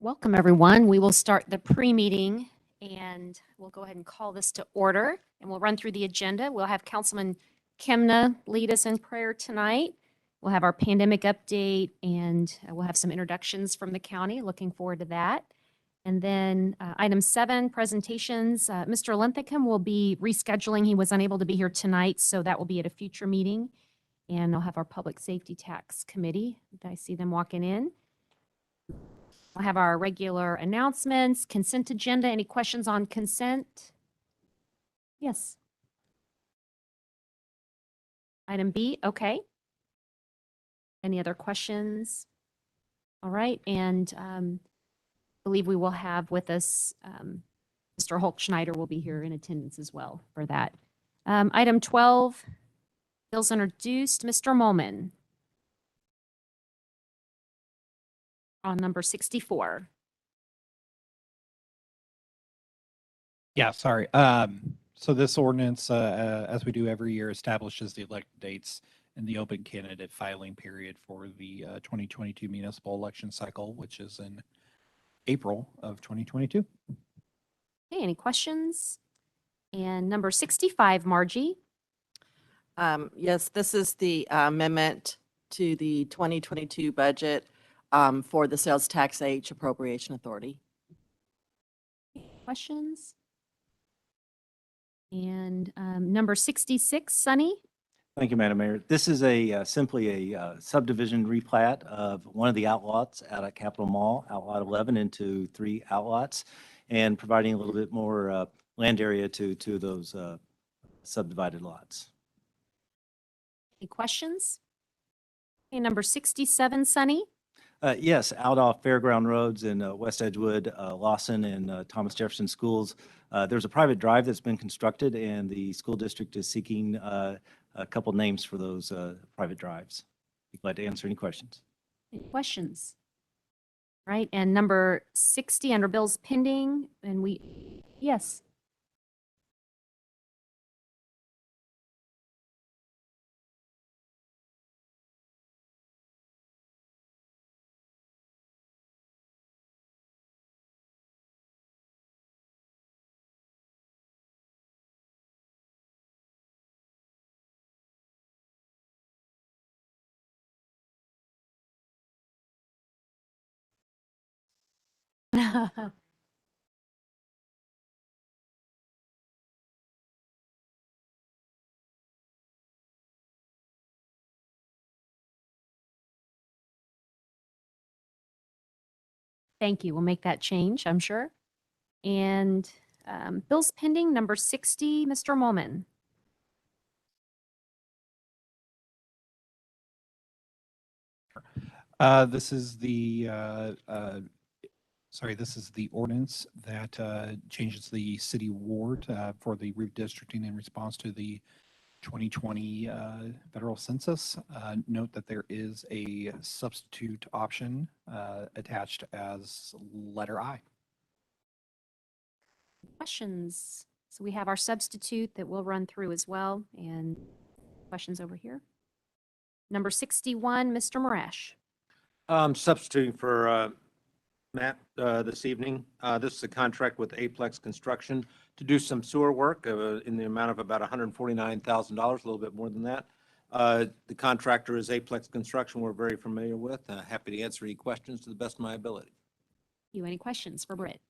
Welcome, everyone. We will start the pre-meeting and we'll go ahead and call this to order and we'll run through the agenda. We'll have Councilman Kemna lead us in prayer tonight. We'll have our pandemic update and we'll have some introductions from the county. Looking forward to that. And then item 7, presentations. Mr. Linthicum will be rescheduling. He was unable to be here tonight, so that will be at a future meeting. And I'll have our Public Safety Tax Committee. I see them walking in. We'll have our regular announcements, consent agenda. Any questions on consent? Yes. Item B, okay. Any other questions? All right, and I believe we will have with us Mr. Hulk Schneider will be here in attendance as well for that. Item 12, bills introduced. Mr. Molman. On number 64. Yeah, sorry. So this ordinance, as we do every year, establishes the elected dates and the open candidate filing period for the 2022 municipal election cycle, which is in April of 2022. Okay, any questions? And number 65, Margie. Yes, this is the amendment to the 2022 budget for the Sales Tax H Appropriation Authority. Questions? And number 66, Sunny. Thank you, Madam Mayor. This is simply a subdivision replat of one of the outlots out at Capitol Mall, outlot 11, into 3 outlots, and providing a little bit more land area to those subdivided lots. Any questions? Okay, number 67, Sunny. Yes, out off Fairground Roads in West Edgewood, Lawson, and Thomas Jefferson schools. There's a private drive that's been constructed, and the school district is seeking a couple names for those private drives. Be glad to answer any questions. Any questions? Right, and number 60 under bills pending, and yes. Thank you. We'll make that change, I'm sure. And bills pending, number 60, Mr. Molman. This is the ordinance that changes the city ward for the redistricting in response to the 2020 federal census. Note that there is a substitute option attached as letter I. Questions? So we have our substitute that we'll run through as well. And questions over here. Number 61, Mr. Marash. Substituting for Matt this evening. This is a contract with Aplex Construction to do some sewer work in the amount of about $149,000, a little bit more than that. The contractor is Aplex Construction. We're very familiar with. Happy to answer any questions to the best of my ability. You any questions for Britt?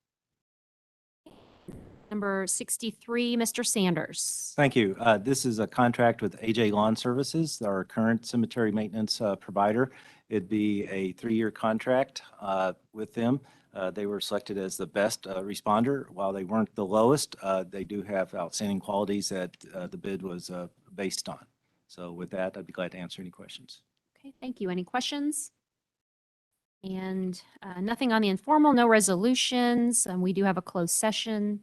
Number 63, Mr. Sanders. Thank you. This is a contract with AJ Lawn Services, our current cemetery maintenance provider. It'd be a 3-year contract with them. They were selected as the best responder. While they weren't the lowest, they do have outstanding qualities that the bid was based on. So with that, I'd be glad to answer any questions. Okay, thank you. Any questions? And nothing on the informal, no resolutions. We do have a closed session.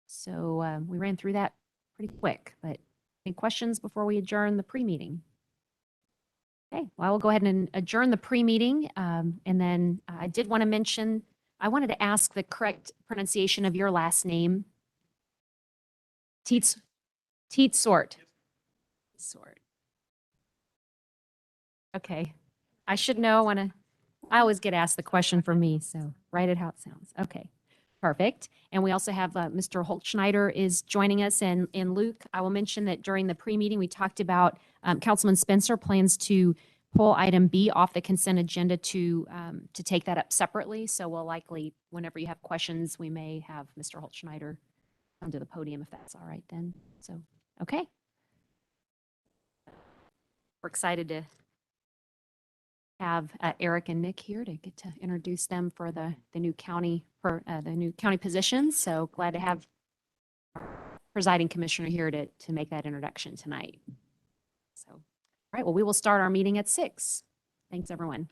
So we ran through that pretty quick, but any questions before we adjourn the pre-meeting? Okay, well, I will go ahead and adjourn the pre-meeting. And then I did want to mention, I wanted to ask the correct pronunciation of your last name. Teetsort. Okay, I should know. I want to I always get asked the question for me, so write it how it sounds. Okay, perfect. And we also have Mr. Holtschneider is joining us. And Luke, I will mention that during the pre-meeting, we talked about Councilman Spencer plans to pull item B off the consent agenda to take that up separately. So we'll likely, whenever you have questions, we may have Mr. Holtschneider come to the podium if that's all right then. So, okay. We're excited to have Eric and Nick here to get to introduce them for the new county positions. So glad to have presiding commissioner here to make that introduction tonight. So, all right, well, we will start our meeting at 6. Thanks, everyone.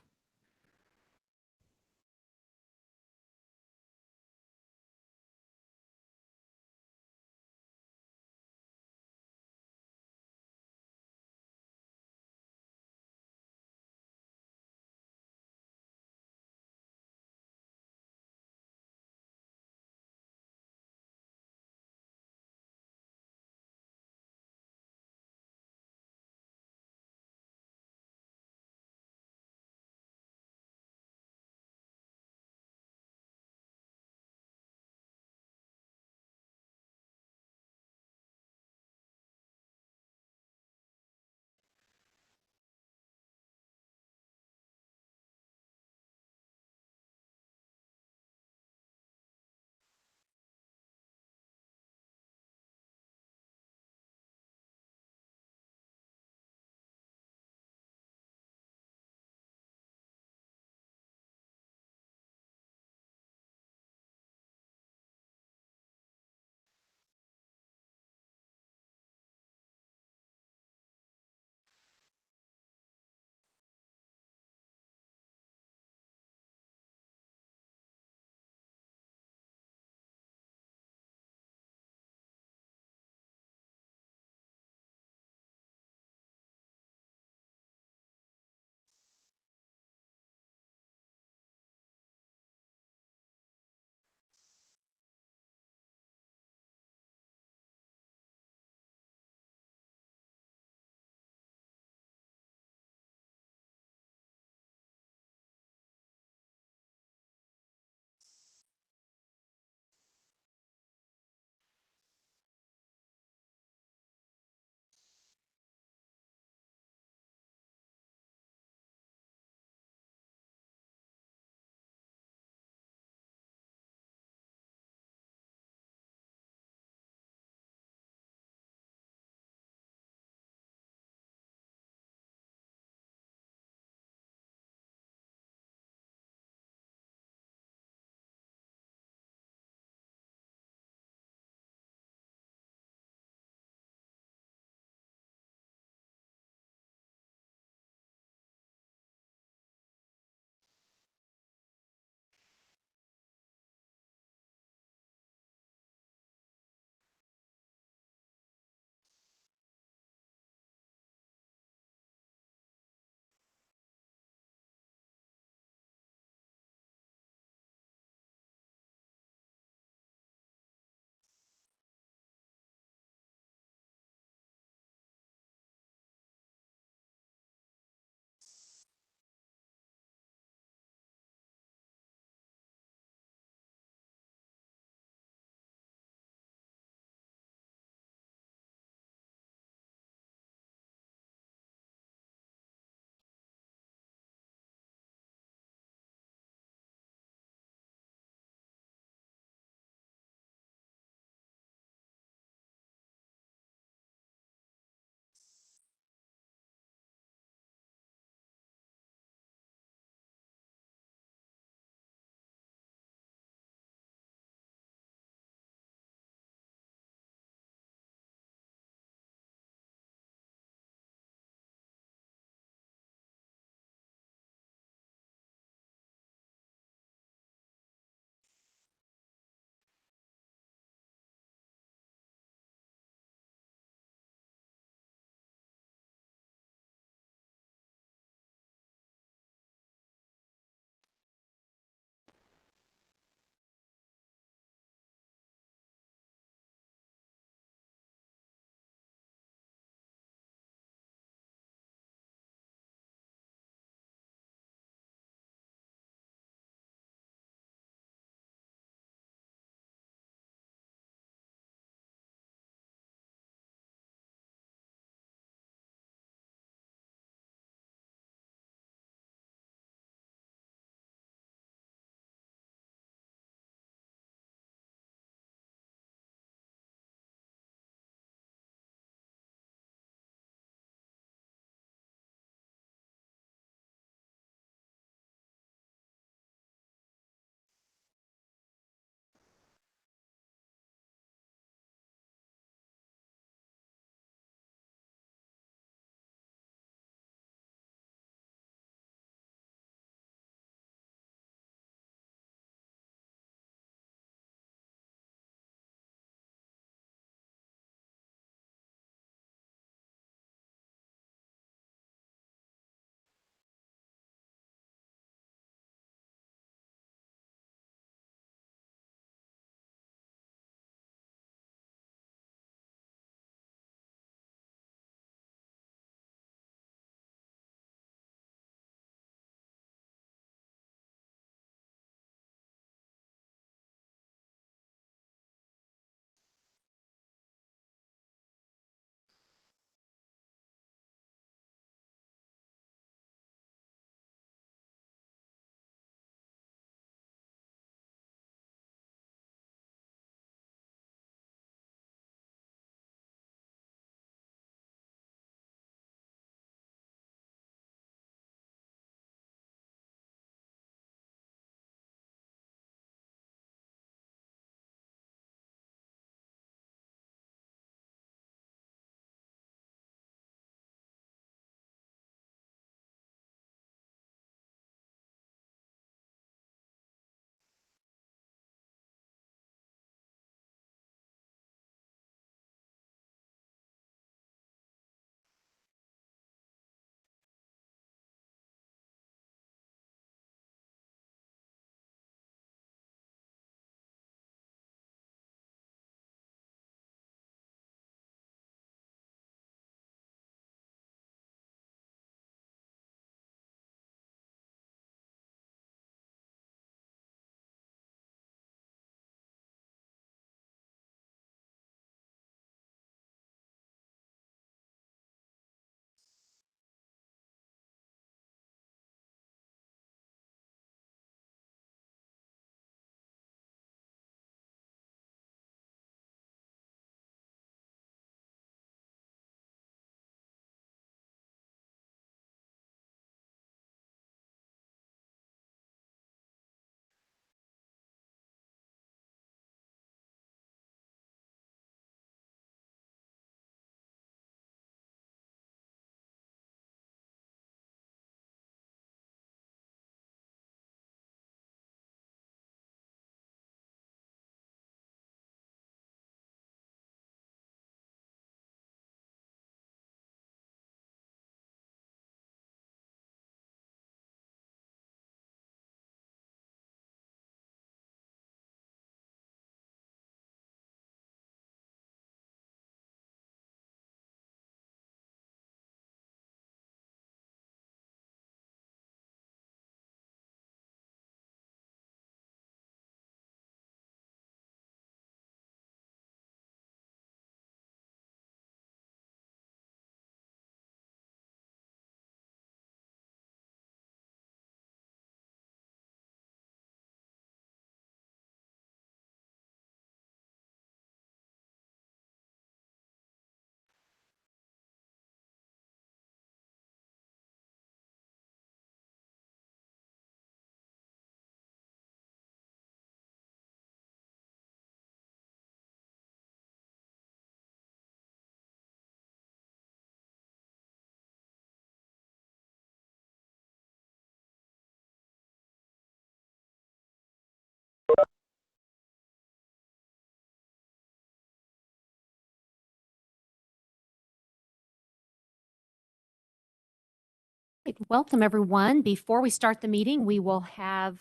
Welcome, everyone. Before we start the meeting, we will have,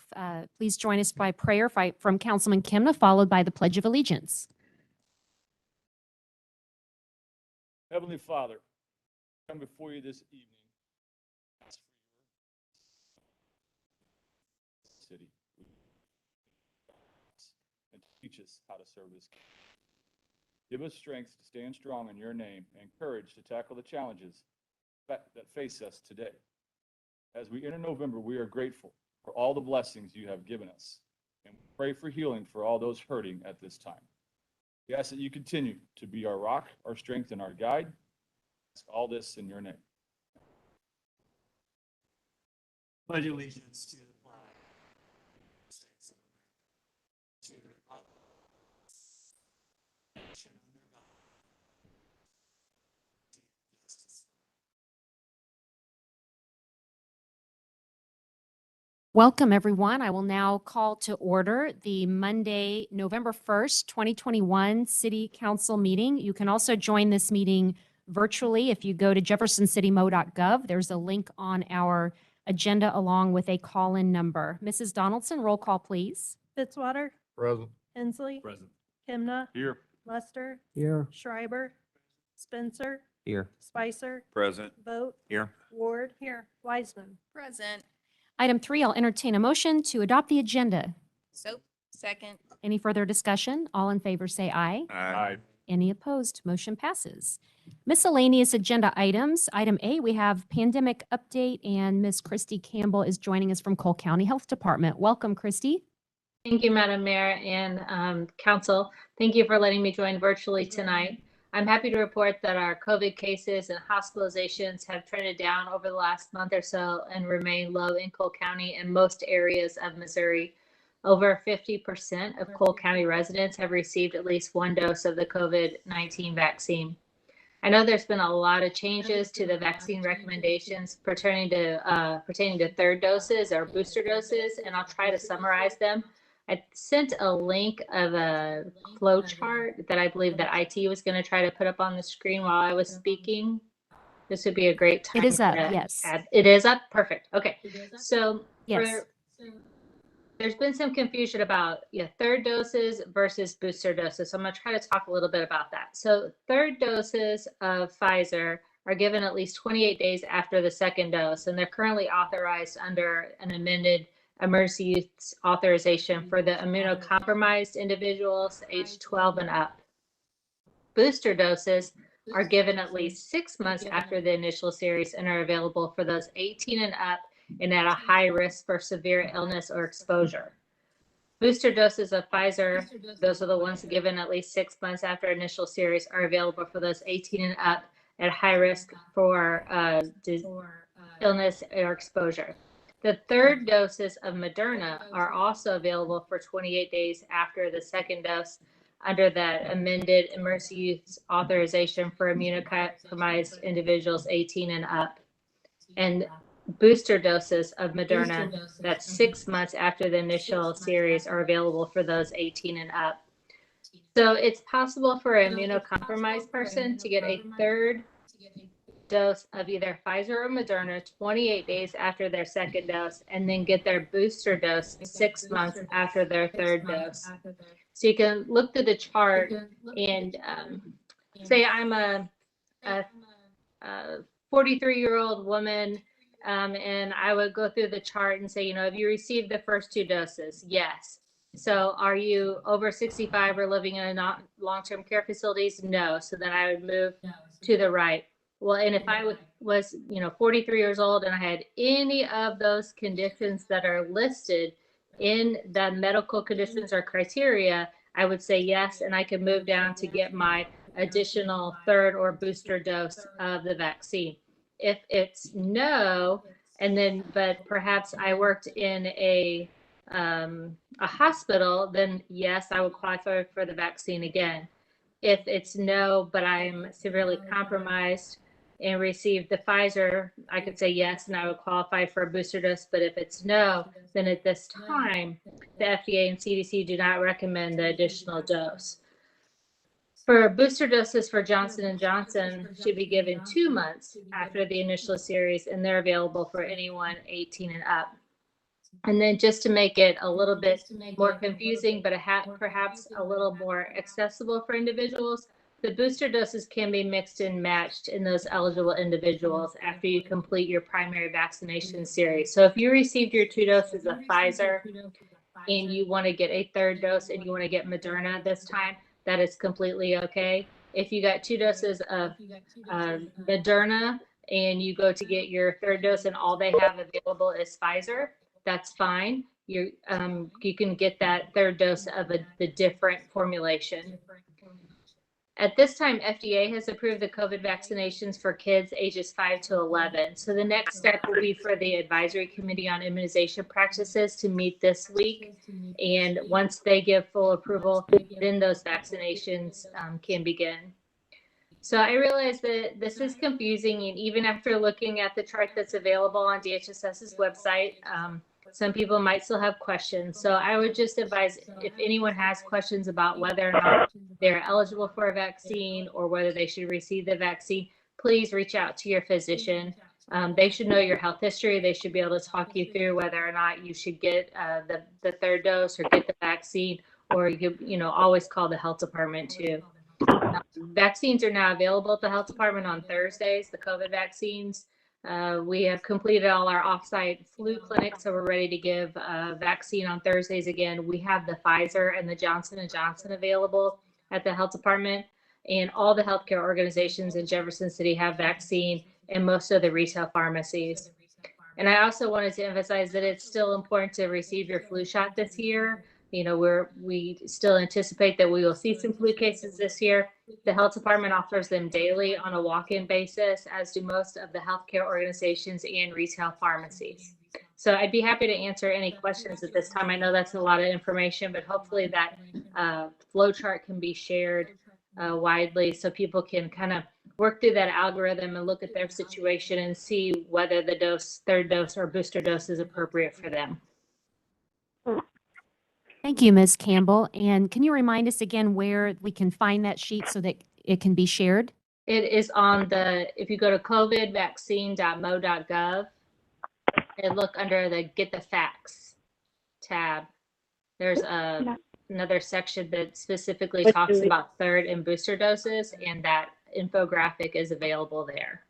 please join us by prayer from Councilman Kimna, followed by the Pledge of Allegiance. Heavenly Father, I come before you this evening. Ask for your city and teach us how to serve this. Give us strength to stand strong in your name and courage to tackle the challenges that face us today. As we enter November, we are grateful for all the blessings you have given us, and we pray for healing for all those hurting at this time. We ask that you continue to be our rock, our strength, and our guide. Ask all this in your name. Pledge allegiance to the flag of the States of America, to the republic, nation under God, justice. Welcome, everyone. I will now call to order the Monday, November 1st, 2021 City Council meeting. You can also join this meeting virtually if you go to jeffersoncitymo.gov. There's a link on our agenda along with a call-in number. Mrs. Donaldson, roll call, please. Fitzwater, Present. Hensley, Present. Kimna, Here. Lester, Here. Schreiber, Spencer, Here. Spicer, Present. Vogt, Here. Ward, Wiseman. Present. Item 3, I'll entertain a motion to adopt the agenda. So, second. Any further discussion? All in favor say aye. Aye. Any opposed? Motion passes. Miscellaneous agenda items. Item A, we have pandemic update, and Ms. Christy Campbell is joining us from Cole County Health Department. Welcome, Christy. Thank you, Madam Mayor and Council. Thank you for letting me join virtually tonight. I'm happy to report that our COVID cases and hospitalizations have trended down over the last month or so and remain low in Cole County and most areas of Missouri. Over 50% of Cole County residents have received at least one dose of the COVID-19 vaccine. I know there's been a lot of changes to the vaccine recommendations pertaining to third doses or booster doses, and I'll try to summarize them. I sent a link of a flow chart that I believe that IT was going to try to put up on the screen while I was speaking. This would be a great time. It is up, to yes. It is up? Perfect. Okay. So Yes. there's been some confusion about third doses versus booster doses. So I'm going to try to talk a little bit about that. So third doses of Pfizer are given at least 28 days after the second dose, and they're currently authorized under an amended emergency use authorization for the immunocompromised individuals aged 12 and up. Booster doses are given at least 6 months after the initial series and are available for those 18 and up and at a high risk for severe illness or exposure. Booster doses of Pfizer, those are the ones given at least 6 months after initial series, are available for those 18 and up at high risk for illness or exposure. The third doses of Moderna are also available for 28 days after the second dose under that amended emergency use authorization for immunocompromised individuals 18 and up. And booster doses of Moderna, that's 6 months after the initial series, are available for those 18 and up. So it's possible for an immunocompromised person to get a third dose of either Pfizer or Moderna 28 days after their second dose, and then get their booster dose 6 months after their third dose. So you can look through the chart and say I'm a 43-year-old woman, and I would go through the chart and say, have you received the first 2 doses? Yes. So are you over 65 or living in a long-term care facilities? No. So then I would move to the right. Well, and if I was 43 years old and I had any of those conditions that are listed in the medical conditions or criteria, I would say yes, and I could move down to get my additional third or booster dose of the vaccine. If it's no, but perhaps I worked in a hospital, then yes, I would qualify for the vaccine again. If it's no, but I'm severely compromised and received the Pfizer, I could say yes, and I would qualify for a booster dose. But if it's no, then at this time, the FDA and CDC do not recommend the additional dose. For booster doses for Johnson & Johnson should be given 2 months after the initial series, and they're available for anyone 18 and up. And then just to make it a little bit more confusing, but perhaps a little more accessible for individuals, the booster doses can be mixed and matched in those eligible individuals after you complete your primary vaccination series. So if you received your 2 doses of Pfizer and you want to get a 3rd dose and you want to get Moderna this time, that is completely okay. If you got 2 doses of Moderna and you go to get your 3rd dose and all they have available is Pfizer, that's fine. You can get that 3rd dose of the different formulation. At this time, FDA has approved the COVID vaccinations for kids ages 5 to 11. So the next step will be for the Advisory Committee on Immunization Practices to meet this week. And once they give full approval, then those vaccinations can begin. So I realize that this is confusing, and even after looking at the chart that's available on DHSS's website, some people might still have questions. So I would just advise, if anyone has questions about whether or not they're eligible for a vaccine or whether they should receive the vaccine, please reach out to your physician. They should know your health history. They should be able to talk you through whether or not you should get the 3rd dose or get the vaccine, or you always call the health department too. Vaccines are now available at the health department on Thursdays, the COVID vaccines. We have completed all our offsite flu clinics, so we're ready to give a vaccine on Thursdays again. We have the Pfizer and the Johnson & Johnson available at the health department, and all the healthcare organizations in Jefferson City have vaccine, and most of the retail pharmacies. And I also wanted to emphasize that it's still important to receive your flu shot this year. We still anticipate that we will see some flu cases this year. The health department offers them daily on a walk-in basis, as do most of the healthcare organizations and retail pharmacies. So I'd be happy to answer any questions at this time. I know that's a lot of information, but hopefully that flow chart can be shared widely so people can kind of work through that algorithm and look at their situation and see whether the 3rd dose or booster dose is appropriate for them. Thank you, Ms. Campbell. And can you remind us again where we can find that sheet so that it can be shared? It is on if you go to covidvaccine.mo.gov and look under the Get the Facts tab, there's another section that specifically talks about 3rd and booster doses, and that infographic is available there.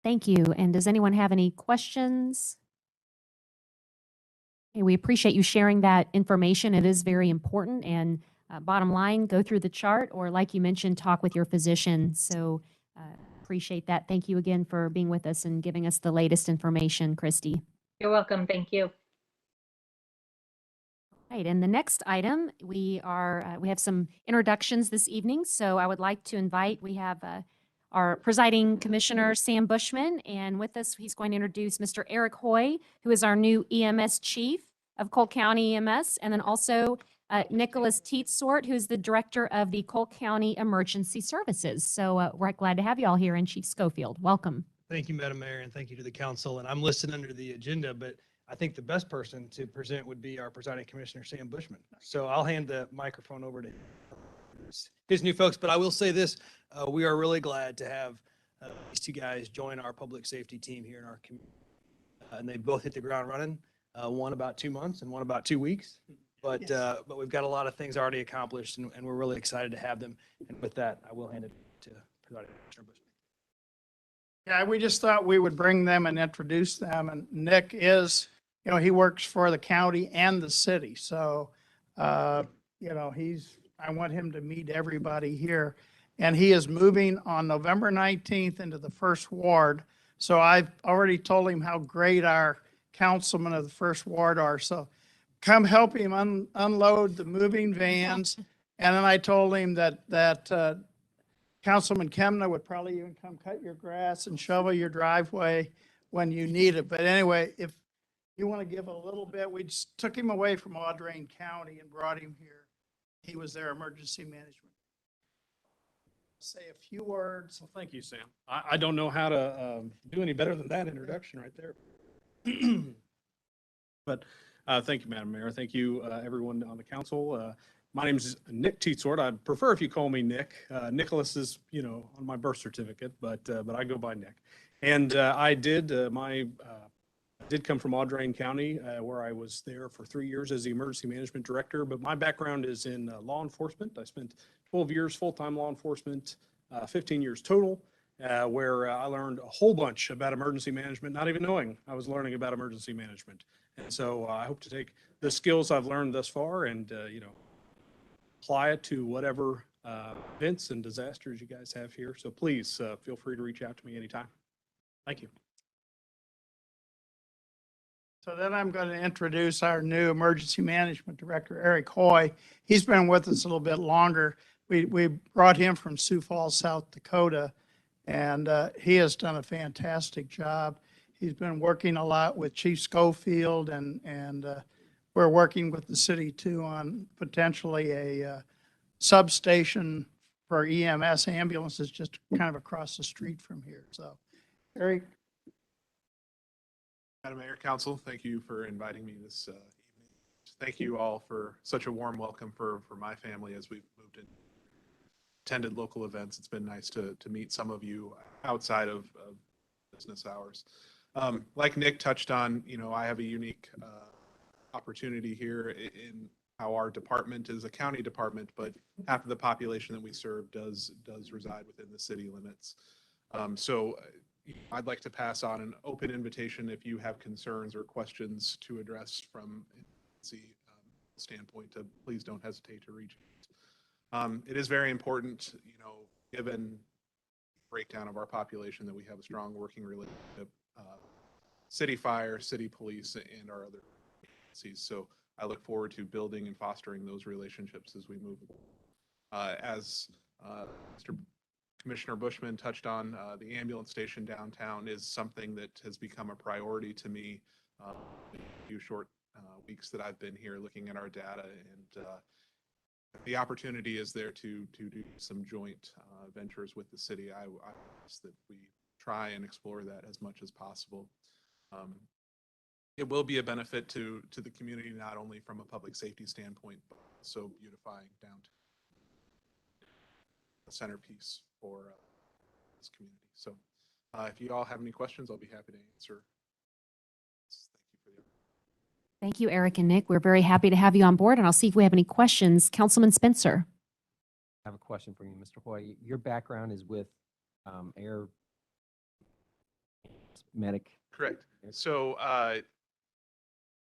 Thank you. And does anyone have any questions? Okay, we appreciate you sharing that information. It is very important. And bottom line, go through the chart, or like you mentioned, talk with your physician. So appreciate that. Thank you again for being with us and giving us the latest information, Christy. You're welcome. Thank you. Right, and the next item, we have some introductions this evening. So I would like to invite, we have our presiding commissioner, Sam Bushman, and with us, he's going to introduce Mr. Eric Hoy, who is our new EMS chief of Cole County EMS, and then also Nicholas Teetsort, who's the director of the Cole County Emergency Services. So we're glad to have you all here, and Chief Schofield, welcome. Thank you, Madam Mayor, and thank you to the council. And I'm listed under the agenda, but I think the best person to present would be our presiding commissioner, Sam Bushman. So I'll hand the microphone over to his new folks, but I will say this, we are really glad to have these 2 guys join our public safety team here in our community. And they both hit the ground running, one about 2 months and one about 2 weeks. But we've got a lot of things already accomplished, and we're really excited to have them. And with that, I will hand it to Presiding Commissioner Bushman. Yeah, we just thought we would bring them and introduce them. And Nick is, he works for the county and the city. So, I want him to meet everybody here. And he is moving on November 19th into the 1st Ward. So I've already told him how great our councilmen of the 1st Ward are. So come help him unload the moving vans. And then I told him that Councilman Kemna would probably even come cut your grass and shovel your driveway when you need it. But anyway, if you want to give a little bit, we just took him away from Audrain County and brought him here. He was their emergency management. Say a few words. Well, thank you, Sam. I don't know how to do any better than that introduction right there. But thank you, Madam Mayor. Thank you, everyone on the council. My name's Nick Teetsort. I prefer if you call me Nick. Nicholas is, on my birth certificate, but I go by Nick. And I did come from Audrain County, where I was there for 3 years as the emergency management director. But my background is in law enforcement. I spent 12 years full-time law enforcement, 15 years total, where I learned a whole bunch about emergency management, not even knowing I was learning about emergency management. And so I hope to take the skills I've learned thus far and, apply it to whatever events and disasters you guys have here. So please feel free to reach out to me anytime. Thank you. So then I'm going to introduce our new emergency management director, Eric Hoy. He's been with us a little bit longer. We brought him from Sioux Falls, South Dakota, and he has done a fantastic job. He's been working a lot with Chief Schofield, and we're working with the city too on potentially a substation for EMS ambulances just kind of across the street from here. So, Eric. Madam Mayor, Council, thank you for inviting me this evening. Thank you all for such a warm welcome for my family as we've moved in, attended local events. It's been nice to meet some of you outside of business hours. Like Nick touched on, I have a unique opportunity here in how our department is a county department, but half of the population that we serve does reside within the city limits. So I'd like to pass on an open invitation if you have concerns or questions to address from the standpoint of please don't hesitate to reach out. It is very important, given the breakdown of our population, that we have a strong working relationship, city fire, city police, and our other agencies. So I look forward to building and fostering those relationships as we move. As Mr. Commissioner Bushman touched on, the ambulance station downtown is something that has become a priority to me in a few short weeks that I've been here looking at our data, and the opportunity is there to do some joint ventures with the city. I ask that we try and explore that as much as possible. It will be a benefit to the community, not only from a public safety standpoint, but also beautifying downtown, a centerpiece for this community. So if you all have any questions, I'll be happy to answer. Thank you, Eric and Nick. We're very happy to have you on board, and I'll see if we have any questions. Councilman Spencer. I have a question for you, Mr. Hoy. Your background is with air medic. Correct. So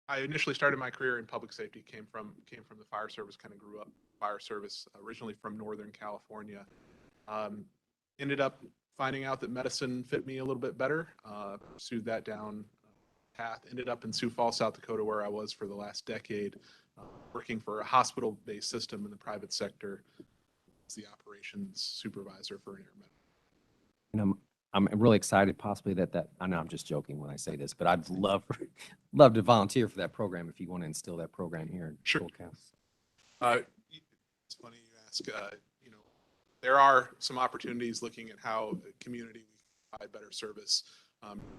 I initially started my career in public safety, came from the fire service, kind of grew up fire service, originally from Northern California. Ended up finding out that medicine fit me a little bit better, pursued that down path, ended up in Sioux Falls, South Dakota, where I was for the last decade, working for a hospital-based system in the private sector as the operations supervisor for an air medic. I'm really excited possibly that I know I'm just joking when I say this, but I'd love to volunteer for that program if you want to instill that program here in Sure. Cool County. It's funny you ask. There are some opportunities looking at how the community we provide better service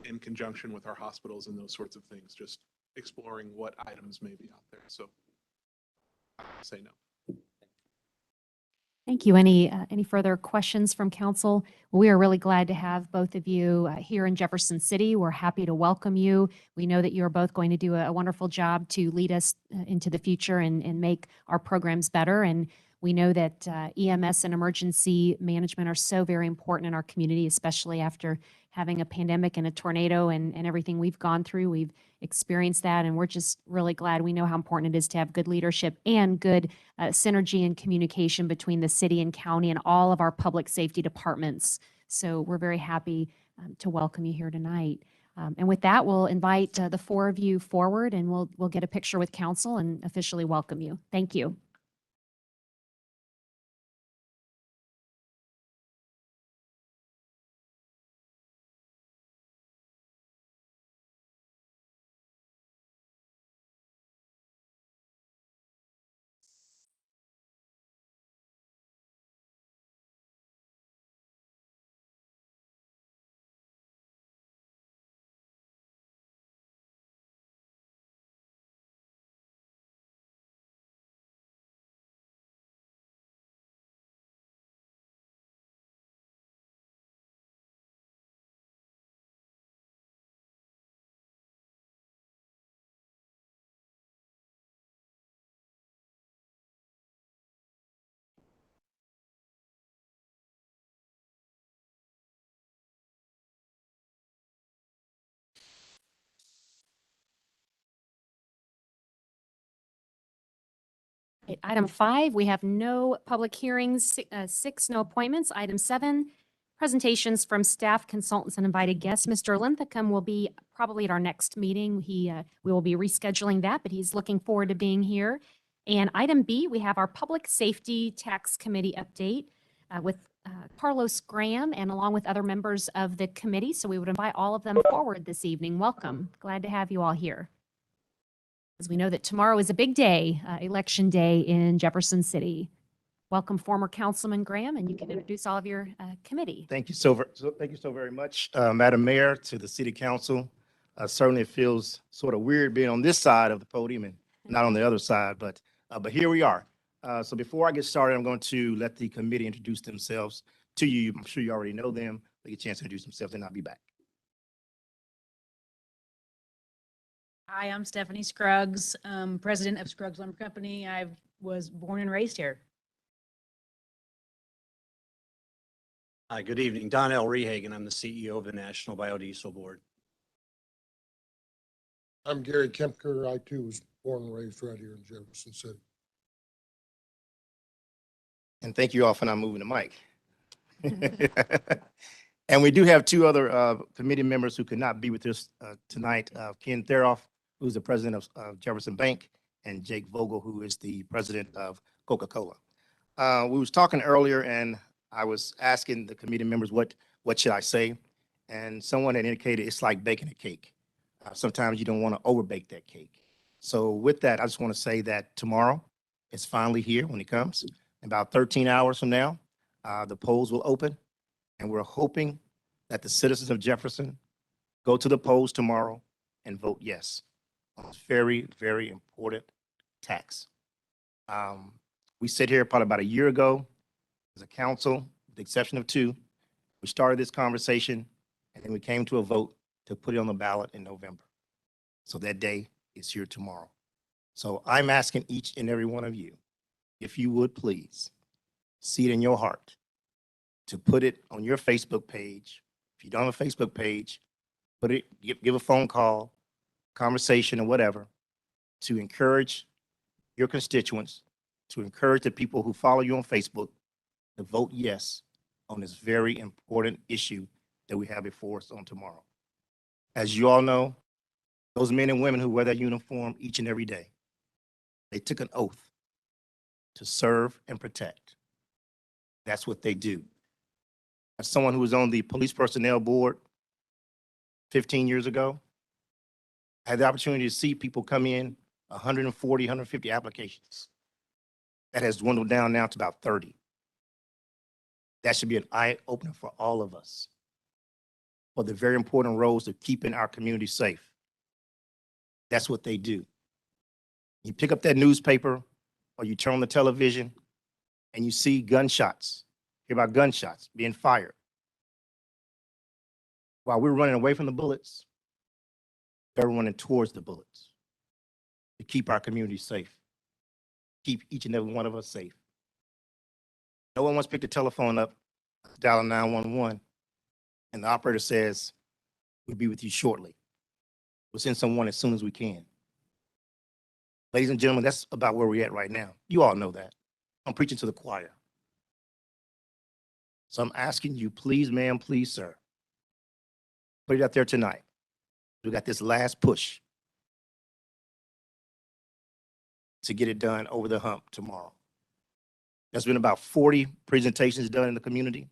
in conjunction with our hospitals and those sorts of things. Just exploring what items may be out there. So I say no. Thank you. Any further questions from council? We are really glad to have both of you here in Jefferson City. We're happy to welcome you. We know that you are both going to do a wonderful job to lead us into the future and make our programs better. And we know that EMS and emergency management are so very important in our community, especially after having a pandemic and a tornado and everything we've gone through. We've experienced that, and we're just really glad. We know how important it is to have good leadership and good synergy and communication between the city and county and all of our public safety departments. So we're very happy to welcome you here tonight. And with that, we'll invite the four of you forward, and we'll get a picture with council and officially welcome you. Thank you. Right, Item 5, we have no public hearings. 6, no appointments. Item 7, presentations from staff, consultants, and invited guests. Mr. Linthicum will be probably at our next meeting. We will be rescheduling that, but he's looking forward to being here. And item B, we have our Public Safety Tax Committee update with Carlos Graham and along with other members of the committee. So we would invite all of them forward this evening. Welcome. Glad to have you all here. As we know that tomorrow is a big day, Election Day in Jefferson City. Welcome, former Councilman Graham, and you can introduce all of your committee. Thank you thank you so very much, Madam Mayor, to the City Council. Certainly it feels sort of weird being on this side of the podium and not on the other side, but here we are. So before I get started, I'm going to let the committee introduce themselves to you. I'm sure you already know them. They get a chance to introduce themselves, and I'll be back. Hi, I'm Stephanie Scruggs, president of Scruggs Lumber Company. I was born and raised here. Hi, good evening. Don L. Rehagen. I'm the CEO of the National Biodiesel Board. I'm Gary Kempker. I too was born and raised right here in Jefferson City. And thank you all for not moving the mic. And we do have two other committee members who could not be with us tonight. Ken Theroff, who's the president of Jefferson Bank, and Jake Vogel, who is the president of Coca-Cola. We was talking earlier, and I was asking the committee members, what should I say? And someone had indicated it's like baking a cake. Sometimes you don't want to overbake that cake. So with that, I just want to say that tomorrow is finally here when it comes. About 13 hours from now, the polls will open, and we're hoping that the citizens of Jefferson go to the polls tomorrow and vote yes on this very, very important tax. We sit here probably about a year ago as a council, with the exception of two. We started this conversation, and then we came to a vote to put it on the ballot in November. So that day is here tomorrow. So I'm asking each and every one of you, if you would please, see it in your heart to put it on your Facebook page. If you don't have a Facebook page, put it, give a phone call, conversation, or whatever, to encourage your constituents, to encourage the people who follow you on Facebook to vote yes on this very important issue that we have before us on tomorrow. As you all know, those men and women who wear that uniform each and every day, they took an oath to serve and protect. That's what they do. As someone who was on the police personnel board 15 years ago, I had the opportunity to see people come in 140, 150 applications. That has dwindled down now to about 30. That should be an eye-opener for all of us, for the very important roles of keeping our community safe. That's what they do. You pick up that newspaper or you turn on the television and you see gunshots, hear about gunshots being fired. While we're running away from the bullets, they're running towards the bullets to keep our community safe, keep each and every one of us safe. No one wants to pick the telephone up, dial 911, and the operator says, "We'll be with you shortly. We'll send someone as soon as we can." Ladies and gentlemen, that's about where we're at right now. You all know that. I'm preaching to the choir. So I'm asking you, please, ma'am, please, sir, put it out there tonight. We got this last push to get it done over the hump tomorrow. There's been about 40 presentations done in the community.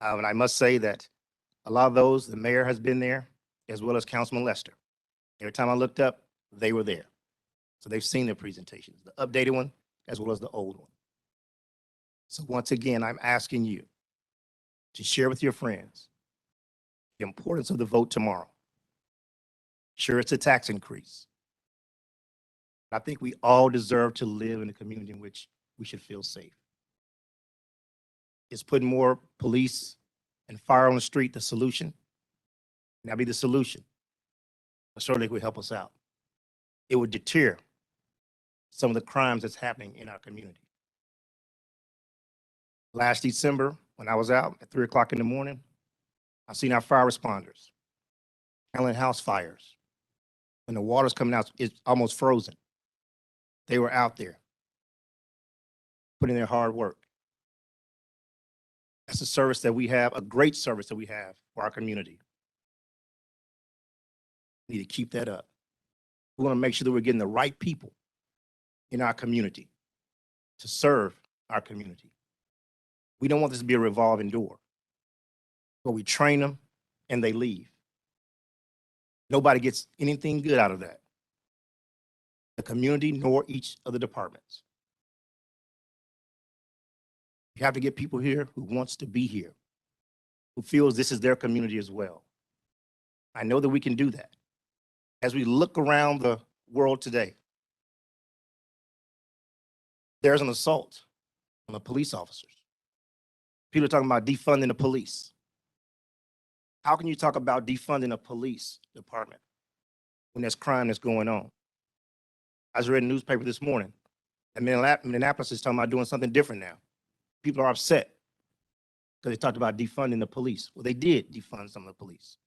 And I must say that a lot of those, the mayor has been there, as well as Councilman Lester. Every time I looked up, they were there. So they've seen the presentations, the updated one, as well as the old one. So once again, I'm asking you to share with your friends the importance of the vote tomorrow. Sure, it's a tax increase. I think we all deserve to live in a community in which we should feel safe. Is putting more police and fire on the street the solution? That'd be the solution. But certainly it would help us out. It would deter some of the crimes that's happening in our community. Last December, when I was out at 3 o'clock in the morning, I seen our fire responders handling house fires. When the water's coming out, it's almost frozen. They were out there put in their hard work. That's a service that we have, a great service that we have for our community. We need to keep that up. We want to make sure that we're getting the right people in our community to serve our community. We don't want this to be a revolving door where we train them and they leave. Nobody gets anything good out of that. The community nor each of the departments. You have to get people here who wants to be here, who feels this is their community as well. I know that we can do that. As we look around the world today, there's an assault on the police officers. People are talking about defunding the police. How can you talk about defunding a police department when there's crime that's going on? I just read a newspaper this morning, and Minneapolis is talking about doing something different now. People are upset because they talked about defunding the police. Well, they did defund some of the police.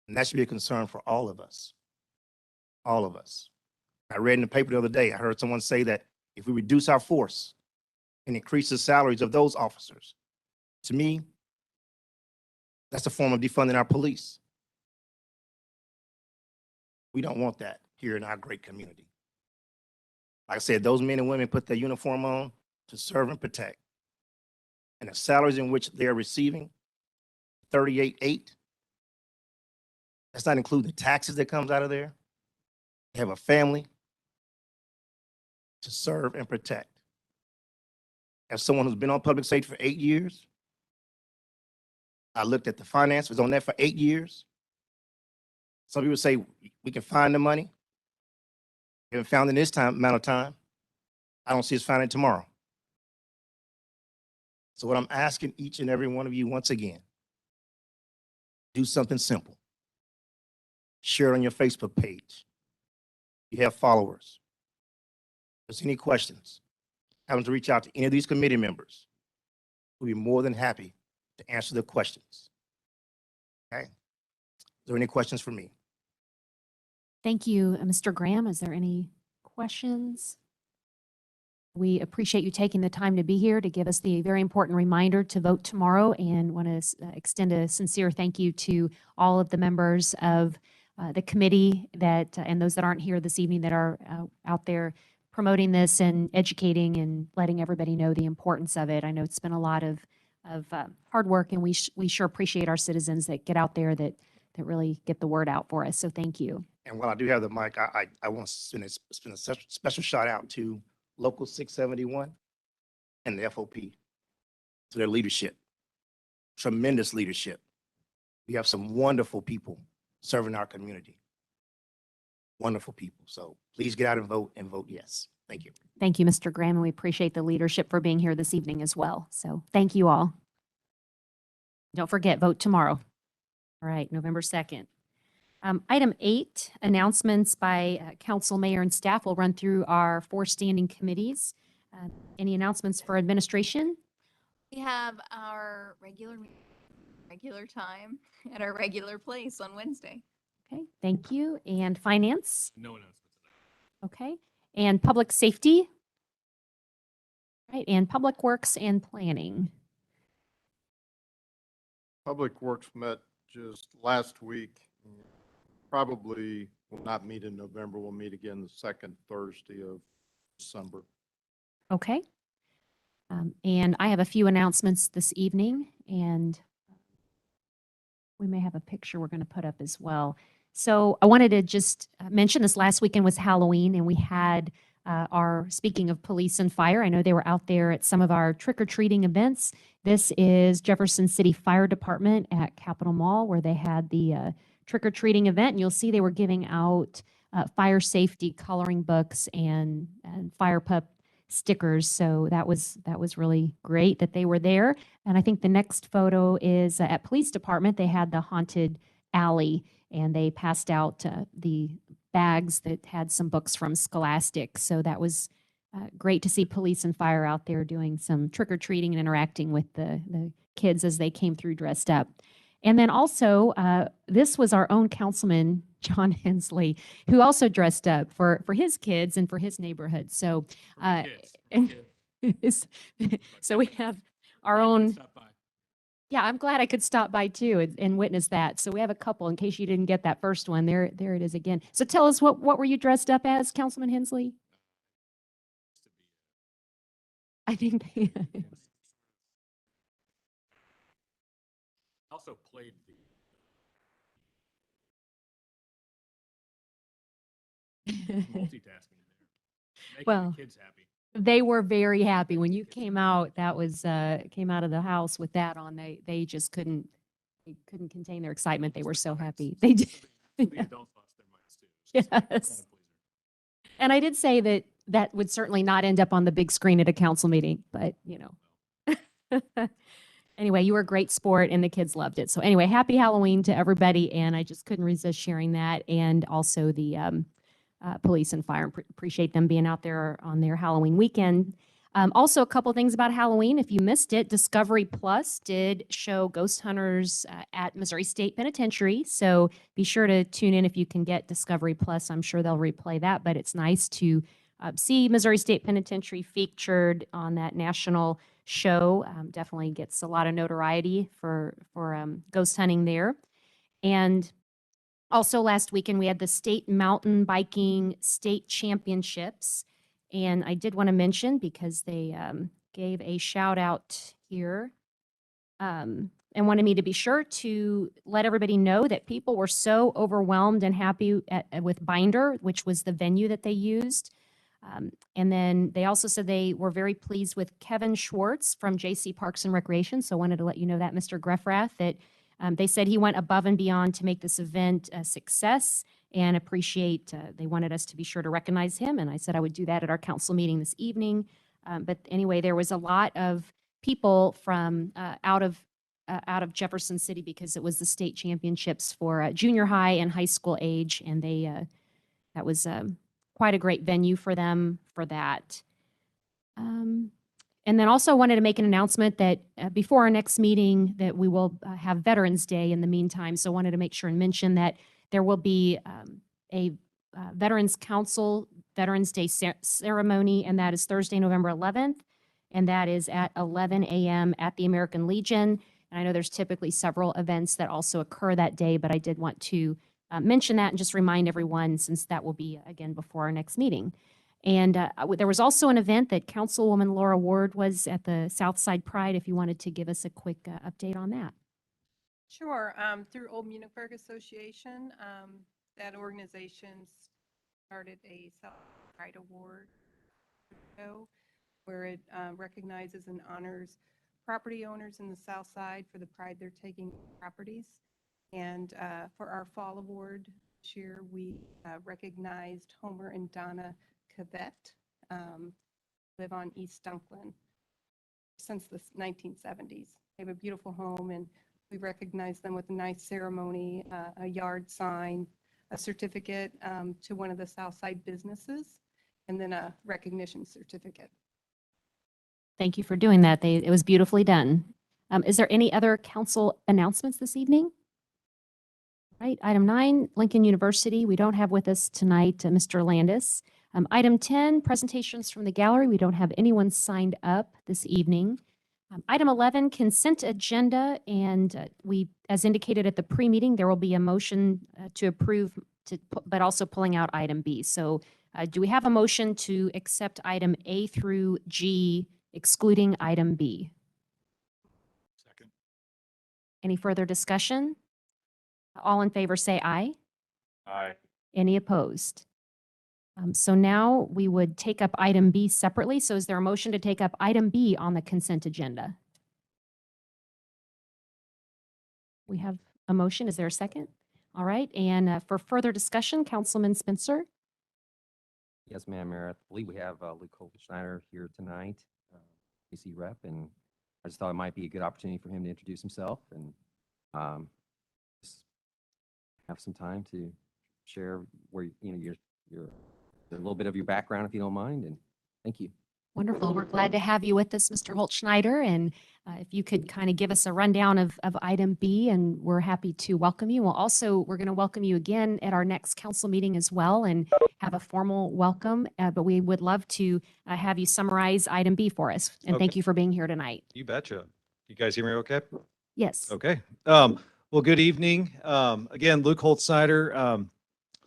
And that should be a concern for all of us. All of us. I read in the paper the other day, I heard someone say that if we reduce our force and increase the salaries of those officers, to me, that's a form of defunding our police. We don't want that here in our great community. Like I said, those men and women put their uniform on to serve and protect. And the salaries in which they're receiving, $38,800, that's not including the taxes that comes out of there. They have a family to serve and protect. As someone who's been on public safety for 8 years, I looked at the finance, was on that for 8 years. Some people say we can find the money. We haven't found in this amount of time. I don't see us finding it tomorrow. So what I'm asking each and every one of you once again, do something simple. Share it on your Facebook page. You have followers. If there's any questions, have them to reach out to any of these committee members. We'll be more than happy to answer the questions. Okay? Is there any questions for me? Thank you, Mr. Graham. Is there any questions? We appreciate you taking the time to be here to give us the very important reminder to vote tomorrow, and want to extend a sincere thank you to all of the members of the committee that and those that aren't here this evening that are out there promoting this and educating and letting everybody know the importance of it. I know it's been a lot of hard work, and we sure appreciate our citizens that get out there that really get the word out for us. So thank you. And while I do have the mic, I want to send a special shout out to Local 671 and the FOP to their leadership, tremendous leadership. We have some wonderful people serving our community. Wonderful people. So please get out and vote yes. Thank you. Thank you, Mr. Graham, and we appreciate the leadership for being here this evening as well. So thank you all. Don't forget, vote tomorrow. All right, November 2nd. Item 8, announcements by council, mayor, and staff. Will run through our 4 standing committees. Any announcements for administration? We have our regular time at our regular place on Wednesday. Okay, thank you. And finance? No announcements. Okay, and public safety? Right, and public works and planning. Public Works met just last week. Probably will not meet in November. We'll meet again the second Thursday of December. Okay. And I have a few announcements this evening, and we may have a picture we're going to put up as well. So I wanted to just mention this last weekend was Halloween, and we had speaking of police and fire, I know they were out there at some of our trick-or-treating events. This is Jefferson City Fire Department at Capitol Mall, where they had the trick-or-treating event, and you'll see they were giving out fire safety coloring books and fire pup stickers. So that was really great that they were there. And I think the next photo is at police department. They had the haunted alley, and they passed out the bags that had some books from Scholastic. So that was great to see police and fire out there doing some trick-or-treating and interacting with the kids as they came through dressed up. And then also, this was our own councilman, John Hensley, who also dressed up for his kids and for his neighborhood. So So we have our own. Yeah, I'm glad I could stop by too and witness that. So we have a couple in case you didn't get that first one. There it is again. So tell us what were you dressed up as, Councilman Hensley? I think Also played the. Multitasking there. Making Well, the kids happy. they were very happy when you came out. That was came out of the house with that on. They just couldn't contain their excitement. They were so happy. They did. The adults lost their minds too. It's just kind of Yes. pleaser. And I did say that that would certainly not end up on the big screen at a council meeting, but you know. Anyway, you were a great sport and the kids loved it. So anyway, happy Halloween to everybody. And I just couldn't resist sharing that. And also the police and fire. Appreciate them being out there on their Halloween weekend. Also, a couple things about Halloween. If you missed it, Discovery Plus did show ghost hunters at Missouri State Penitentiary. So be sure to tune in if you can get Discovery Plus. I'm sure they'll replay that, but it's nice to see Missouri State Penitentiary featured on that national show. Definitely gets a lot of notoriety for ghost hunting there. And also last weekend, we had the state mountain biking state championships. And I did want to mention, because they gave a shout out here and wanted me to be sure to let everybody know that people were so overwhelmed and happy with Binder, which was the venue that they used. And then they also said they were very pleased with Kevin Schwartz from JC Parks and Recreation. So I wanted to let you know that, Mr. Greffrath, that they said he went above and beyond to make this event a success, and appreciate, they wanted us to be sure to recognize him. And I said I would do that at our council meeting this evening. But anyway, there was a lot of people from out of Jefferson City because it was the state championships for junior high and high school age. And that was quite a great venue for them for that. And then also wanted to make an announcement that before our next meeting that we will have Veterans Day in the meantime. So wanted to make sure and mention that there will be a Veterans Council Veterans Day ceremony, and that is Thursday, November 11th. And that is at 11 a.m. at the American Legion. And I know there's typically several events that also occur that day, but I did want to mention that and just remind everyone, since that will be again before our next meeting. And there was also an event that Councilwoman Laura Ward was at the Southside Pride, if you wanted to give us a quick update on that. Sure. Through Old Muhlenberg Association, that organization started a South Pride Award show where it recognizes and honors property owners in the South Side for the pride they're taking in properties. And for our fall award this year, we recognized Homer and Donna Cavett, live on East Dunklin since the 1970s. They have a beautiful home, and we recognize them with a nice ceremony, a yard sign, a certificate to one of the Southside businesses, and then a recognition certificate. Thank you for doing that. It was beautifully done. Is there any other council announcements this evening? Right, item 9, Lincoln University. We don't have with us tonight Mr. Landis. Item 10, presentations from the gallery. We don't have anyone signed up this evening. Item 11, consent agenda. And as indicated at the pre-meeting, there will be a motion to approve, but also pulling out item B. So do we have a motion to accept item A through G, excluding item B? Second. Any further discussion? All in favor say aye. Aye. Any opposed? So now we would take up item B separately. So is there a motion to take up item B on the consent agenda? We have a motion. Is there a second? All right. And for further discussion, Councilman Spencer. Yes, ma'am, Mayor. I believe we have Luke Schneider here tonight, AC rep, and I just thought it might be a good opportunity for him to introduce himself and just have some time to share where, your a little bit of your background, if you don't mind, and thank you. Wonderful. We're glad to have you with us, Mr. Holtschneider. And if you could kind of give us a rundown of item B, and we're happy to welcome you. We're going to welcome you again at our next council meeting as well and have a formal welcome. But we would love to have you summarize item B for us. And thank Okay. you for being here tonight. You betcha. You guys hear me okay? Yes. Okay. Well, good evening. Again, Luke Holtschneider.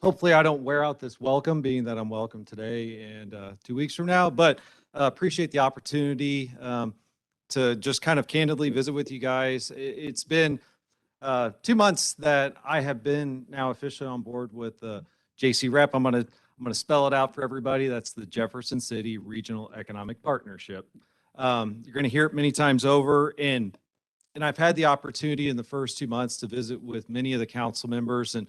Hopefully I don't wear out this welcome, being that I'm welcome today and 2 weeks from now, but appreciate the opportunity to just kind of candidly visit with you guys. It's been 2 months that I have been now officially on board with JC Rep. I'm gonna spell it out for everybody. That's the Jefferson City Regional Economic Partnership. You're gonna hear it many times over, and I've had the opportunity in the first 2 months to visit with many of the council members and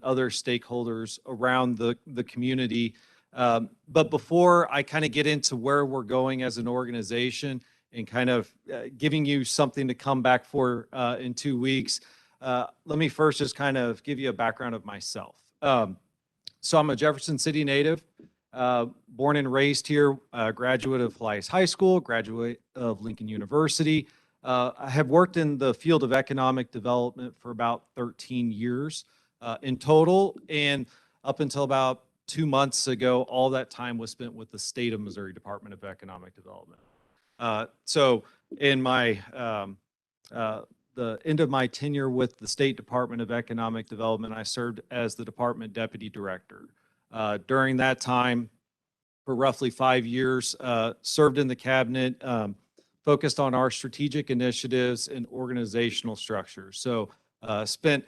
other stakeholders around the community. But before I kind of get into where we're going as an organization and kind of giving you something to come back for in 2 weeks, let me first just kind of give you a background of myself. So I'm a Jefferson City native, born and raised here, graduate of Elias High School, graduate of Lincoln University. I have worked in the field of economic development for about 13 years in total. And up until about 2 months ago, all that time was spent with the state of Missouri Department of Economic Development. So in my, the end of my tenure with the State Department of Economic Development, I served as the department deputy director. During that time, for roughly 5 years, served in the cabinet, focused on our strategic initiatives and organizational structure. So spent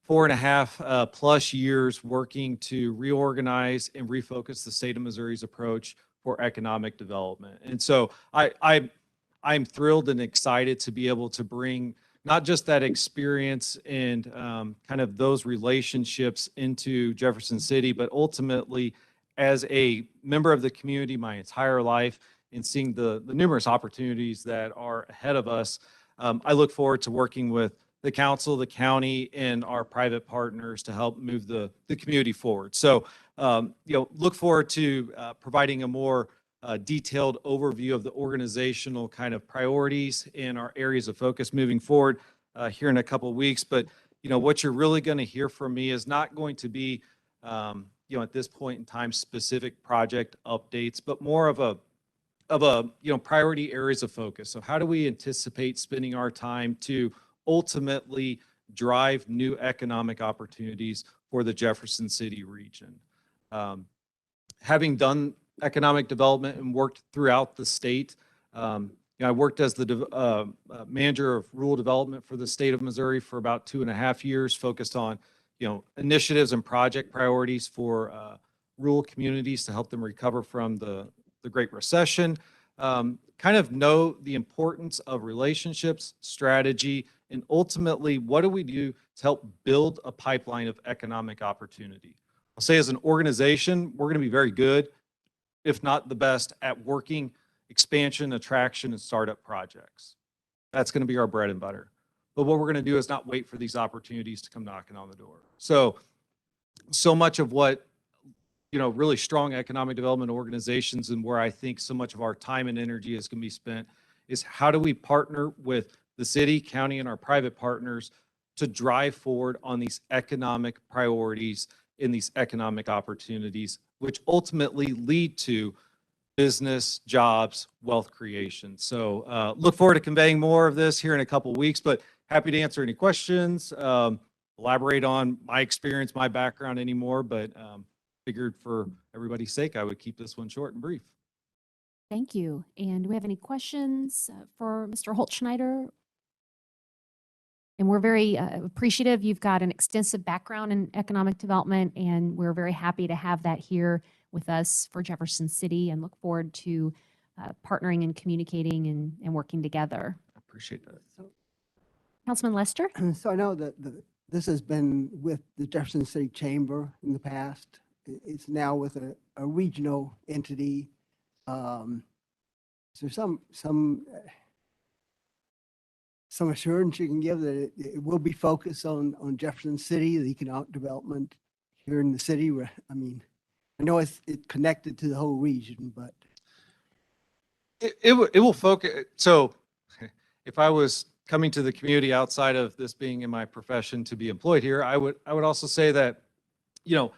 4.5 plus years working to reorganize and refocus the state of Missouri's approach for economic development. And so I'm thrilled and excited to be able to bring not just that experience and kind of those relationships into Jefferson City, but ultimately as a member of the community my entire life and seeing the numerous opportunities that are ahead of us. I look forward to working with the council, the county, and our private partners to help move the community forward. So, look forward to providing a more detailed overview of the organizational kind of priorities and our areas of focus moving forward here in a couple of weeks. But, what you're really going to hear from me is not going to be, at this point in time, specific project updates, but more of a priority areas of focus. So how do we anticipate spending our time to ultimately drive new economic opportunities for the Jefferson City region? Having done economic development and worked throughout the state, I worked as the manager of rural development for the state of Missouri for about 2.5 years, focused on initiatives and project priorities for rural communities to help them recover from the Great Recession. Kind of know the importance of relationships, strategy, and ultimately, what do we do to help build a pipeline of economic opportunity? I'll say as an organization, we're going to be very good, if not the best, at working expansion, attraction, and startup projects. That's going to be our bread and butter. But what we're going to do is not wait for these opportunities to come knocking on the door. So much of what really strong economic development organizations and where I think so much of our time and energy is going to be spent is how do we partner with the city, county, and our private partners to drive forward on these economic priorities in these economic opportunities, which ultimately lead to business, jobs, wealth creation. So look forward to conveying more of this here in a couple of weeks, but happy to answer any questions, elaborate on my experience, my background anymore, but figured for everybody's sake, I would keep this one short and brief. Thank you. And do we have any questions for Mr. Holtschneider? And we're very appreciative. You've got an extensive background in economic development, and we're very happy to have that here with us for Jefferson City and look forward to partnering and communicating and working together. I appreciate that. Councilman Lester? So I know that this has been with the Jefferson City Chamber in the past. It's now with a regional entity. Is there some assurance you can give that it will be focused on Jefferson City, the economic development here in the city? I mean, I know it's connected to the whole region, but. It will focus. So if I was coming to the community outside of this being in my profession to be employed here, I would also say that, you know,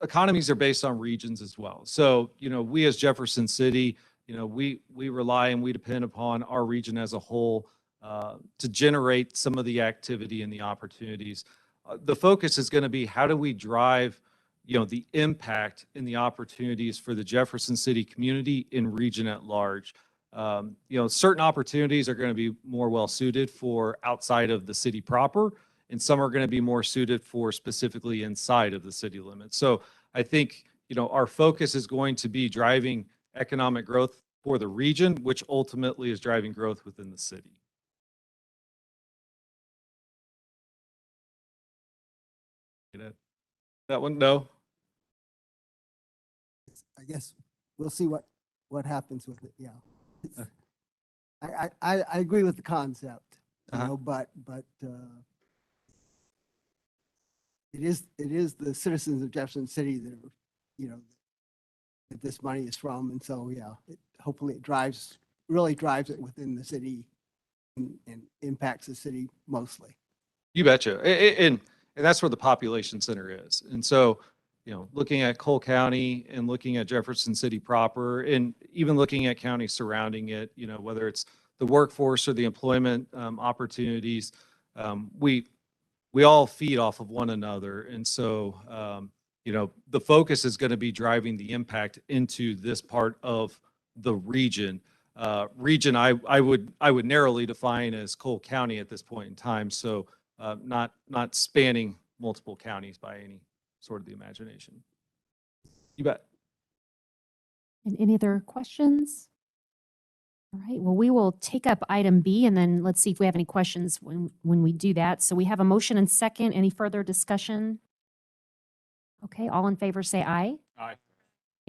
economies are based on regions as well. So, you know, we as Jefferson City, you know, we rely and we depend upon our region as a whole to generate some of the activity and the opportunities. The focus is going to be how do we drive, you know, the impact and the opportunities for the Jefferson City community and region at large. You know, certain opportunities are going to be more well suited for outside of the city proper, and some are going to be more suited for specifically inside of the city limits. So I think, you know, our focus is going to be driving economic growth for the region, which ultimately is driving growth within the city. That one, no. I guess we'll see what happens with it, yeah. I agree with the concept, you know, but it is the citizens of Jefferson City that are, you know, that this money is from, and so, yeah, hopefully it really drives it within the city and impacts the city mostly. You betcha. And that's where the population center is. And so, you know, looking at Cole County and looking at Jefferson City proper, and even looking at counties surrounding it, you know, whether it's the workforce or the employment opportunities, we all feed off of one another. And so, you know, the focus is going to be driving the impact into this part of the region. I would narrowly define as Cole County at this point in time. So not spanning multiple counties by any sort of the imagination. You bet. And any other questions? All right, well, we will take up item B and then let's see if we have any questions when we do that. So we have a motion and second. Any further discussion? Okay, all in favor say aye. Aye.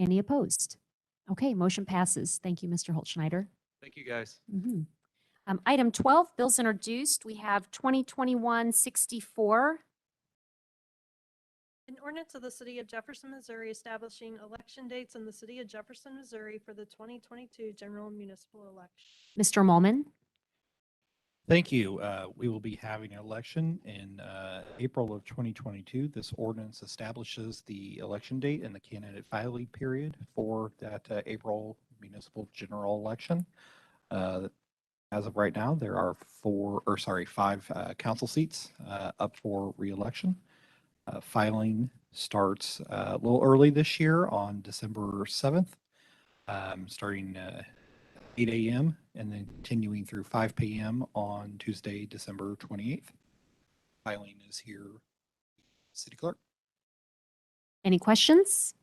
Any opposed? Okay, motion passes. Thank you, Mr. Holtschneider. Thank you, guys. Item 12, bills introduced. We have 2021-64. An ordinance of the City of Jefferson, Missouri establishing election dates in the City of Jefferson, Missouri for the 2022 general municipal election. Mr. Molman. Thank you. We will be having an election in April of 2022. This ordinance establishes the election date and the candidate filing period for that April municipal general election. As of right now, there are 5 council seats up for re-election. Filing starts a little early this year on December 7th, starting 8 a.m. and then continuing through 5 p.m. on Tuesday, December 28th. Filing is here, City Clerk. Any questions?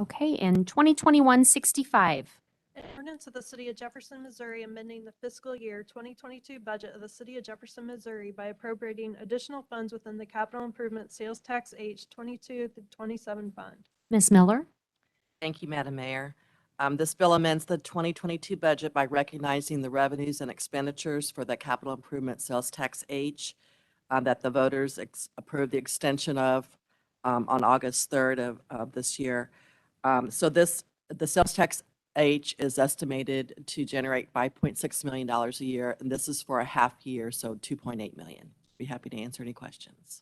Okay, and 2021-65. An ordinance of the City of Jefferson, Missouri amending the fiscal year 2022 budget of the City of Jefferson, Missouri by appropriating additional funds within the Capital Improvement Sales Tax H 22-27 fund. Ms. Miller. Thank you, Madam Mayor. This bill amends the 2022 budget by recognizing the revenues and expenditures for the Capital Improvement Sales Tax H that the voters approved the extension of on August 3rd of this year. The sales tax H is estimated to generate $5.6 million a year, and this is for a half year, so $2.8 million. Be happy to answer any questions.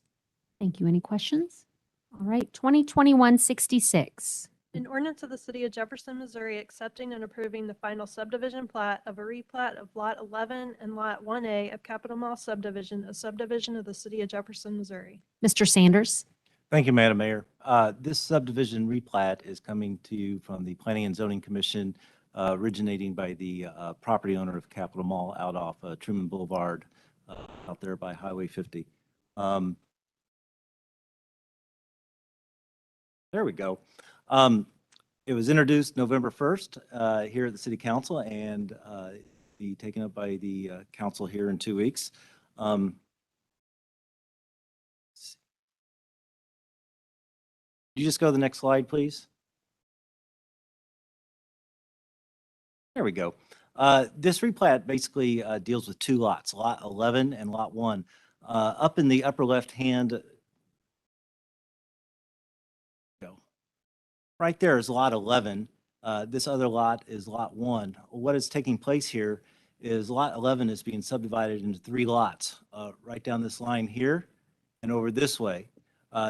Thank you. Any questions? All right, 2021-66. An ordinance of the City of Jefferson, Missouri accepting and approving the final subdivision plat of a replat of Lot 11 and Lot 1A of Capitol Mall Subdivision, a subdivision of the City of Jefferson, Missouri. Mr. Sanders. Thank you, Madam Mayor. This subdivision replat is coming to you from the Planning and Zoning Commission, originating by the property owner of Capitol Mall out off Truman Boulevard, out there by Highway 50. There we go. It was introduced November 1st here at the City Council and be taken up by the council here in 2 weeks. You just go to the next slide, please. There we go. This replat basically deals with 2 lots, Lot 11 and Lot 1. Up in the upper left hand, right there is Lot 11. This other lot is Lot 1. What is taking place here is Lot 11 is being subdivided into 3 lots, right down this line here and over this way.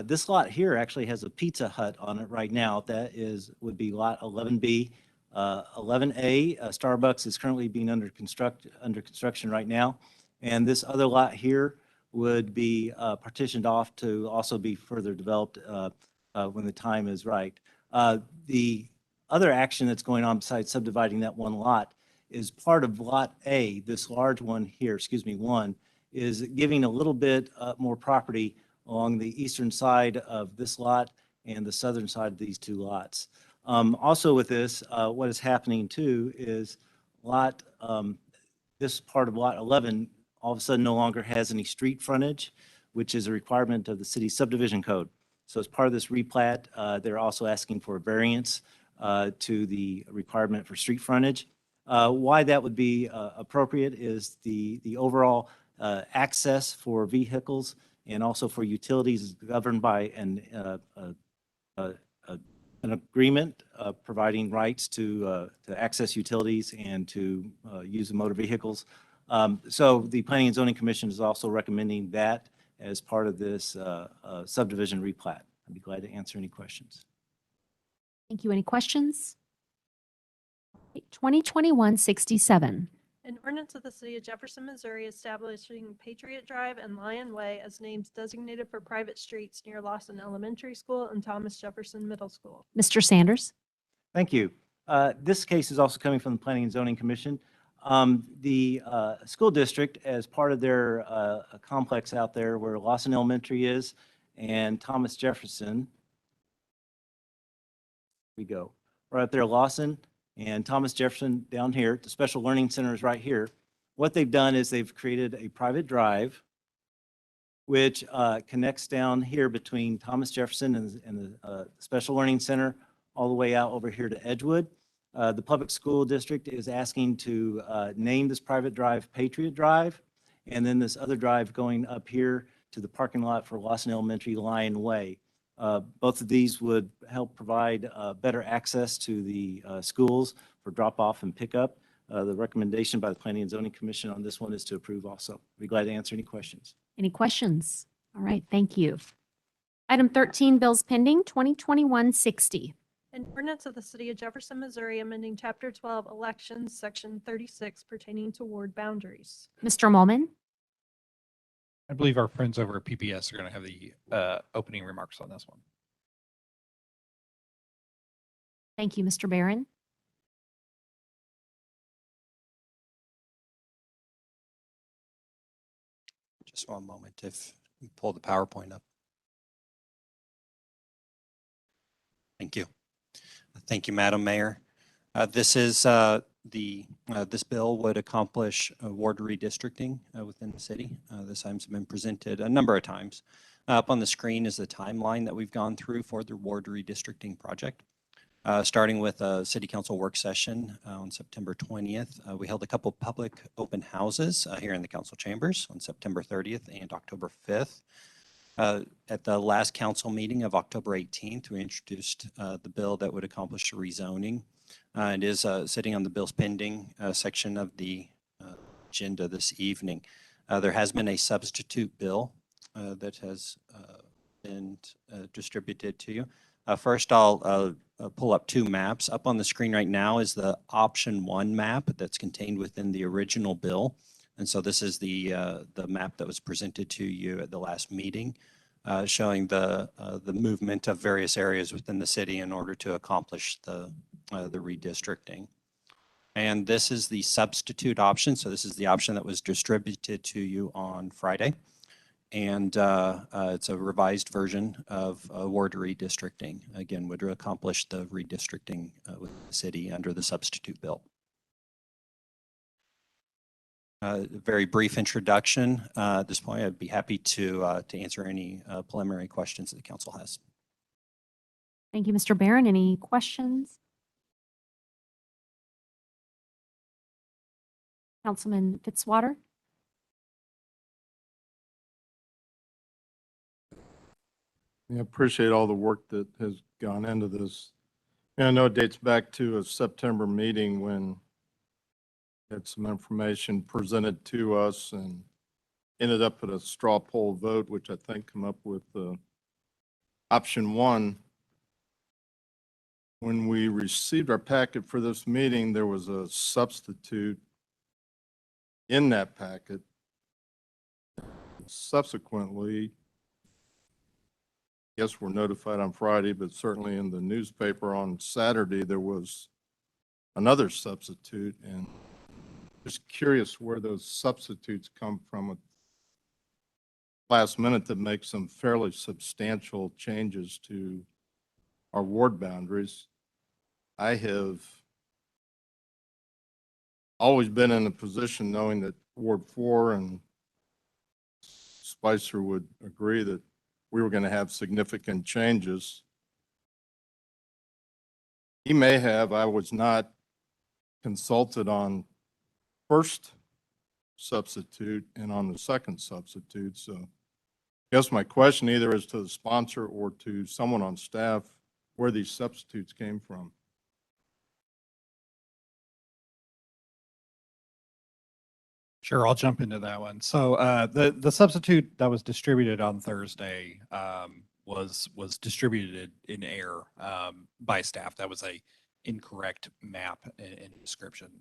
This lot here actually has a Pizza Hut on it right now. That would be Lot 11B. 11A, Starbucks is currently being under construction right now. And this other lot here would be partitioned off to also be further developed when the time is right. The other action that's going on besides subdividing that one lot is part of Lot A, this large one here, excuse me, 1, is giving a little bit more property along the eastern side of this lot and the southern side of these 2 lots. Also with this, what is happening too is this part of Lot 11 all of a sudden no longer has any street frontage, which is a requirement of the city subdivision code. So as part of this replat, they're also asking for a variance to the requirement for street frontage. Why that would be appropriate is the overall access for vehicles and also for utilities is governed by an agreement providing rights to access utilities and to use the motor vehicles. So the Planning and Zoning Commission is also recommending that as part of this subdivision replat. I'd be glad to answer any questions. Thank you. Any questions? 2021-67. An ordinance of the City of Jefferson, Missouri establishing Patriot Drive and Lion Way as names designated for private streets near Lawson Elementary School and Thomas Jefferson Middle School. Mr. Sanders. Thank you. This case is also coming from the Planning and Zoning Commission. The school district, as part of their complex out there where Lawson Elementary is and Thomas Jefferson, we go right up there, Lawson and Thomas Jefferson down here. The Special Learning Center is right here. What they've done is they've created a private drive which connects down here between Thomas Jefferson and the Special Learning Center all the way out over here to Edgewood. The public school district is asking to name this private drive Patriot Drive, and then this other drive going up here to the parking lot for Lawson Elementary Lion Way. Both of these would help provide better access to the schools for drop-off and pickup. The recommendation by the Planning and Zoning Commission on this one is to approve also. I'd be glad to answer any questions. Any questions? All right, thank you. Item 13, bills pending, 2021-60. An ordinance of the City of Jefferson, Missouri amending Chapter 12 Elections, Section 36 pertaining to ward boundaries. Mr. Molman. I believe our friends over at PPS are going to have the opening remarks on this one. Thank you, Mr. Barron. Just one moment if you pull the PowerPoint up. Thank you. Thank you, Madam Mayor. This bill would accomplish ward redistricting within the city. This item's been presented a number of times. Up on the screen is the timeline that we've gone through for the ward redistricting project. Starting with a city council work session on September 20th. We held a couple public open houses here in the council chambers on September 30th and October 5th. At the last council meeting of October 18th, we introduced the bill that would accomplish rezoning. It is sitting on the bills pending section of the agenda this evening. There has been a substitute bill that has been distributed to you. First, I'll pull up 2 maps. Up on the screen right now is the option 1 map that's contained within the original bill. And so this is the map that was presented to you at the last meeting, showing the movement of various areas within the city in order to accomplish the redistricting. And this is the substitute option. So this is the option that was distributed to you on Friday. And it's a revised version of ward redistricting. Again, would accomplish the redistricting with the city under the substitute bill. Very brief introduction. At this point, I'd be happy to answer any preliminary questions that the council has. Thank you, Mr. Barron. Any questions? Councilman Fitzwater. I appreciate all the work that has gone into this. I know it dates back to a September meeting when had some information presented to us and ended up at a straw poll vote, which I think come up with option 1. When we received our packet for this meeting, there was a substitute in that packet. Subsequently, yes, we're notified on Friday, but certainly in the newspaper on Saturday, there was another substitute, and just curious where those substitutes come from at last minute that make some fairly substantial changes to our ward boundaries. I have always been in a position knowing that Ward 4 and Spicer would agree that we were going to have significant changes. He may have, I was not consulted on first substitute and on the second substitute. So I guess my question either is to the sponsor or to someone on staff where these substitutes came from. Sure, I'll jump into that one. So the substitute that was distributed on Thursday was distributed in error by staff. That was a incorrect map and description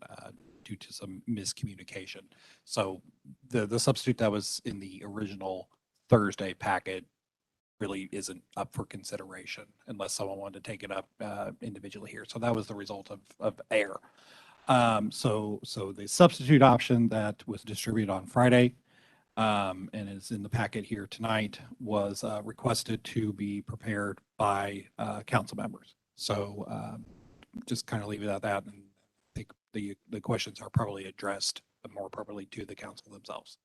due to some miscommunication. So the substitute that was in the original Thursday packet really isn't up for consideration unless someone wanted to take it up individually here. So that was the result of error. So the substitute option that was distributed on Friday and is in the packet here tonight was requested to be prepared by council members. So just kind of leave it at that, and I think the questions are probably addressed more appropriately to the council themselves.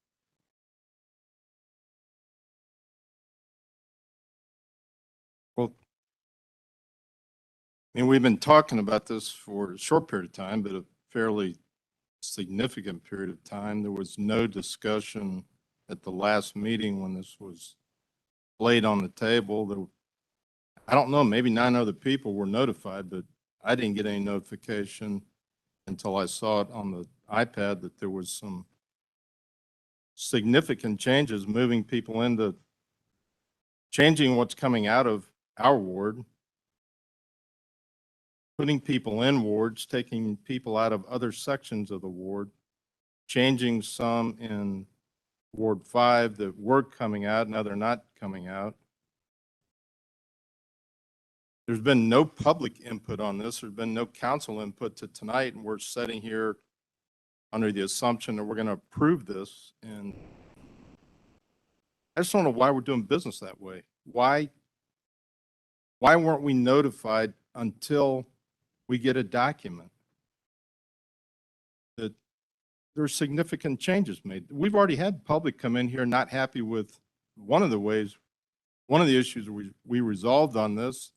Well, I mean, we've been talking about this for a short period of time, but a fairly significant period of time. There was no discussion at the last meeting when this was laid on the table. I don't know, maybe 9 other people were notified, but I didn't get any notification until I saw it on the iPad that there was some significant changes moving people into changing what's coming out of our ward, putting people in wards, taking people out of other sections of the ward, changing some in Ward 5 that were coming out, now they're not coming out. There's been no public input on this. There's been no council input to tonight, and we're sitting here under the assumption that we're going to approve this. And I just don't know why we're doing business that way. Why weren't we notified until we get a document that there's significant changes made? We've already had public come in here not happy with one of the issues we resolved on this.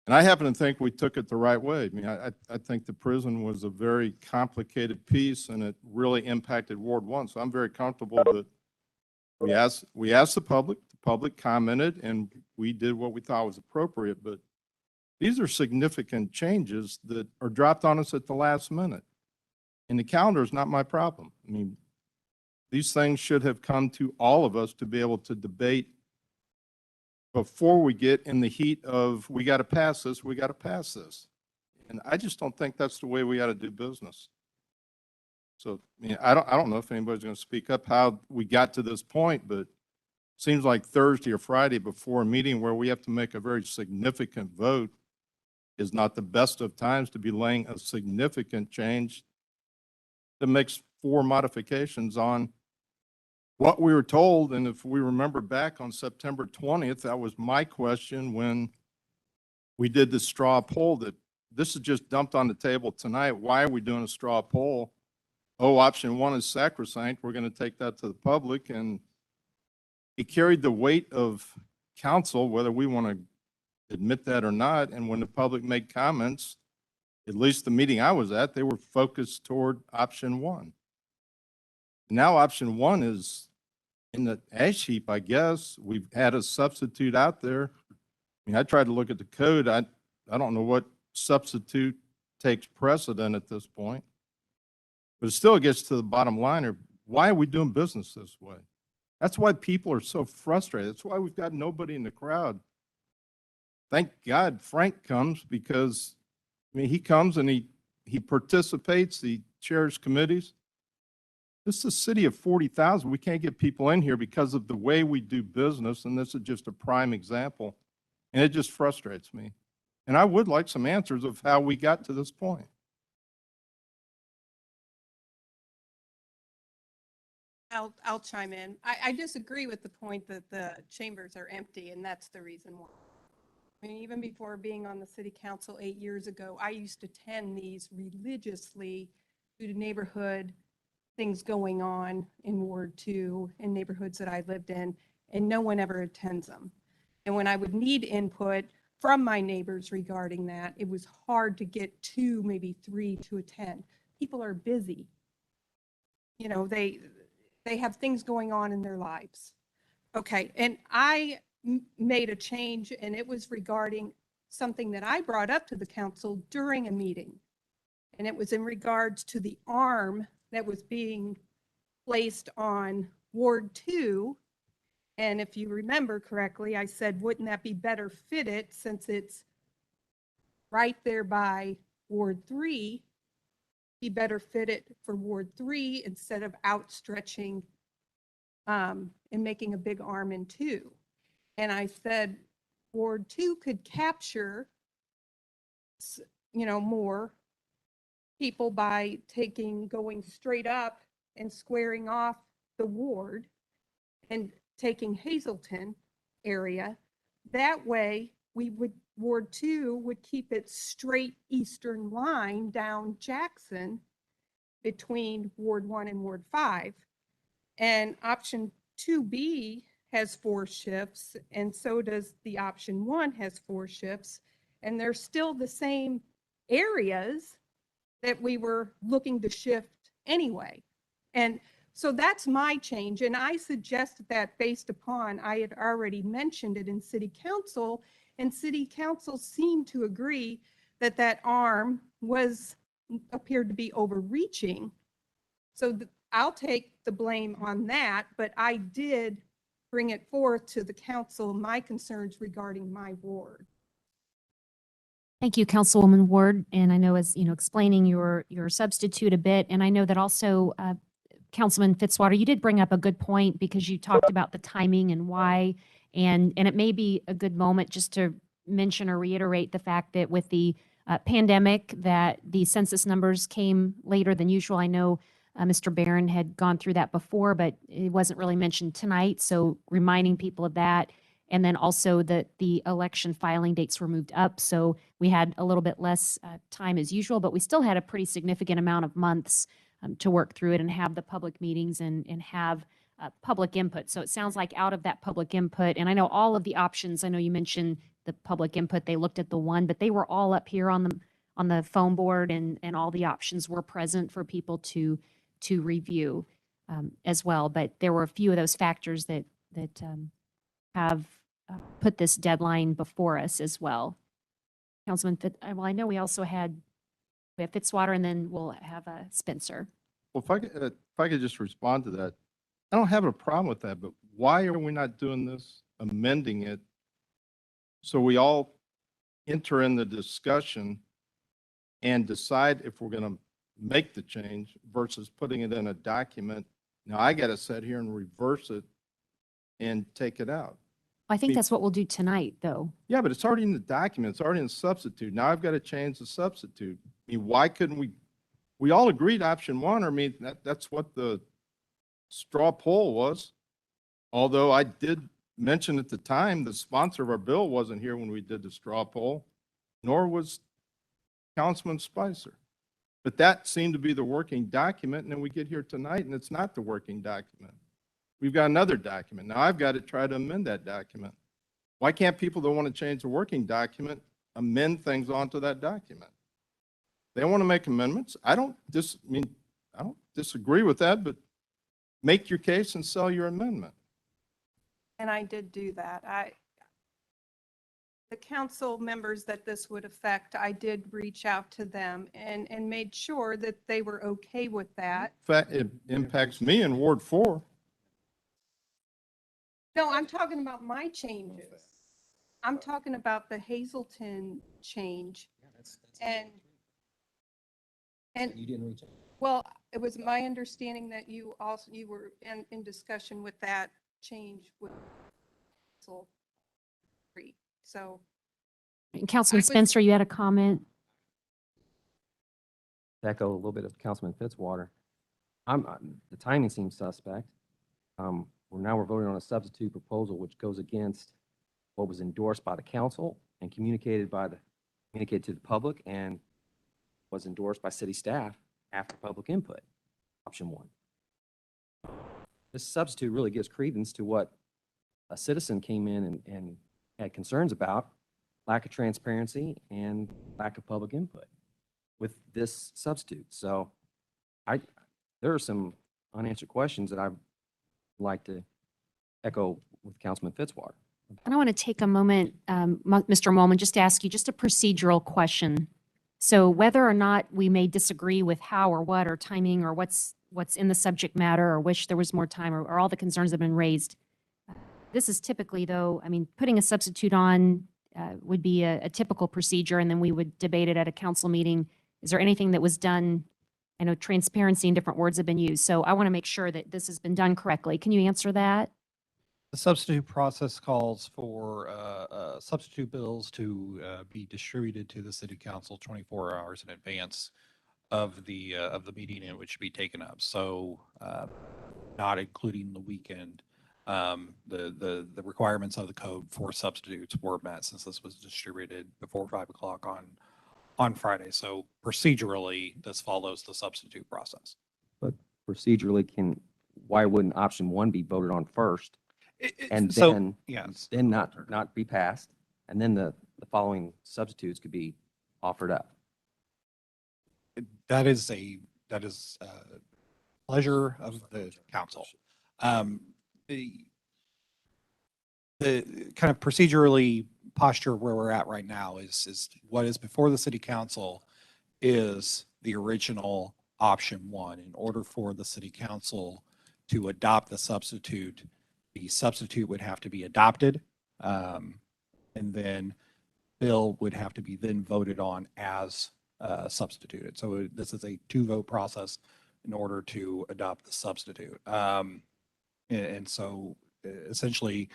And I happen to think we took it the right way. I mean, I think the prison was a very complicated piece and it really impacted Ward 1. So I'm very comfortable that we asked the public commented, and we did what we thought was appropriate. But these are significant changes that are dropped on us at the last minute. And the calendar is not my problem. I mean, these things should have come to all of us to be able to debate before we get in the heat of, we got to pass this, we got to pass this. And I just don't think that's the way we got to do business. So, I mean, I don't know if anybody's going to speak up how we got to this point, but it seems like Thursday or Friday before a meeting where we have to make a very significant vote is not the best of times to be laying a significant change that makes 4 modifications on what we were told. And if we remember back on September 20th, that was my question when we did the straw poll, that this is just dumped on the table tonight. Why are we doing a straw poll? Oh, option 1 is sacrosanct. We're going to take that to the public. And it carried the weight of council, whether we want to admit that or not. And when the public made comments, at least the meeting I was at, they were focused toward option 1. Now option 1 is in the ash heap, I guess. We've had a substitute out there. I mean, I tried to look at the code. I don't know what substitute takes precedent at this point. But it still gets to the bottom line of why are we doing business this way? That's why people are so frustrated. That's why we've got nobody in the crowd. Thank God Frank comes because, I mean, he comes and he participates, he chairs committees. This is a city of 40,000. We can't get people in here because of the way we do business, and this is just a prime example. And it just frustrates me. And I would like some answers of how we got to this point. I'll chime in. I disagree with the point that the chambers are empty, and that's the reason why. I mean, even before being on the city council 8 years ago, I used to attend these religiously due to neighborhood things going on in Ward 2 and neighborhoods that I lived in, and no one ever attends them. And when I would need input from my neighbors regarding that, it was hard to get 2, maybe 3 to attend. People are busy. You know, they have things going on in their lives. Okay, and I made a change, and it was regarding something that I brought up to the council during a meeting. And it was in regards to the arm that was being placed on Ward 2. And if you remember correctly, I said, wouldn't that be better fitted since it's right there by Ward 3? Be better fitted for Ward 3 instead of outstretching and making a big arm in 2. And I said, Ward 2 could capture, you know, more people by going straight up and squaring off the ward and taking Hazelton area. That way, Ward 2 would keep its straight eastern line down Jackson between Ward 1 and Ward 5. And option 2B has 4 shifts, and so does the option 1 has 4 shifts, and they're still the same areas that we were looking to shift anyway. And so that's my change, and I suggested that based upon, I had already mentioned it in city council, and city council seemed to agree that that arm appeared to be overreaching. So I'll take the blame on that, but I did bring it forth to the council, my concerns regarding my ward. Thank you, Councilwoman Ward. And I know as, you know, explaining your substitute a bit, and I know that also Councilman Fitzwater, you did bring up a good point because you talked about the timing and why, and it may be a good moment just to mention or reiterate the fact that with the pandemic that the census numbers came later than usual. I know Mr. Barron had gone through that before, but it wasn't really mentioned tonight. So reminding people of that. And then also that the election filing dates were moved up. So we had a little bit less time as usual, but we still had a pretty significant amount of months to work through it and have the public meetings and have public input. So it sounds like out of that public input, and I know all of the options, I know you mentioned the public input, they looked at the one, but they were all up here on the phone board, and all the options were present for people to review as well. But there were a few of those factors that have put this deadline before us as well. Councilman well, I know we also we have Fitzwater, and then we'll have Spencer. Well, if I could just respond to that, I don't have a problem with that, but why are we not doing this, amending it, so we all enter in the discussion and decide if we're going to make the change versus putting it in a document? Now I got to sit here and reverse it and take it out. I think that's what we'll do tonight, though. Yeah, but it's already in the document. It's already in the substitute. Now I've got to change the substitute. I mean, why couldn't we all agreed option 1, I mean, that's what the straw poll was. Although I did mention at the time, the sponsor of our bill wasn't here when we did the straw poll, nor was Councilman Spicer. But that seemed to be the working document, and then we get here tonight and it's not the working document. We've got another document. Now I've got to try to amend that document. Why can't people that want to change the working document amend things onto that document? They want to make amendments. I don't disagree with that, but make your case and sell your amendment. And I did do that. the council members that this would affect, I did reach out to them and made sure that they were okay with that. In fact, it impacts me in Ward 4. No, I'm talking about my changes. I'm talking about the Hazelton change. And, You didn't reach out. well, it was my understanding that you were in discussion with that change with Hazel Street. So And Councilman I was- Spencer, you had a comment? To echo a little bit of Councilman Fitzwater, the timing seems suspect. We're voting on a substitute proposal which goes against what was endorsed by the council and communicated to the public and was endorsed by city staff after public input, option 1. This substitute really gives credence to what a citizen came in and had concerns about, lack of transparency and lack of public input with this substitute. So there are some unanswered questions that I'd like to echo with Councilman Fitzwater. And I want to take a moment, Mr. Molman, just to ask you just a procedural question. So whether or not we may disagree with how or what or timing or what's in the subject matter or wish there was more time or all the concerns have been raised, this is typically, though, I mean, putting a substitute on would be a typical procedure, and then we would debate it at a council meeting. Is there anything that was done? I know transparency and different words have been used, so I want to make sure that this has been done correctly. Can you answer that? The substitute process calls for substitute bills to be distributed to the city council 24 hours in advance of the meeting in which to be taken up. So not including the weekend. The requirements of the code for substitutes were met since this was distributed before 5 o'clock on Friday. So procedurally, this follows the substitute process. But procedurally, why wouldn't option 1 be voted on first? And So, then, yes. then not be passed, and then the following substitutes could be offered up. That is pleasure of the council. The kind of procedurally posture where we're at right now is what is before the city council is the original option 1. In order for the city council to adopt the substitute would have to be adopted, and then bill would have to be then voted on as substituted. So this is a 2-vote process in order to adopt the substitute. And so essentially,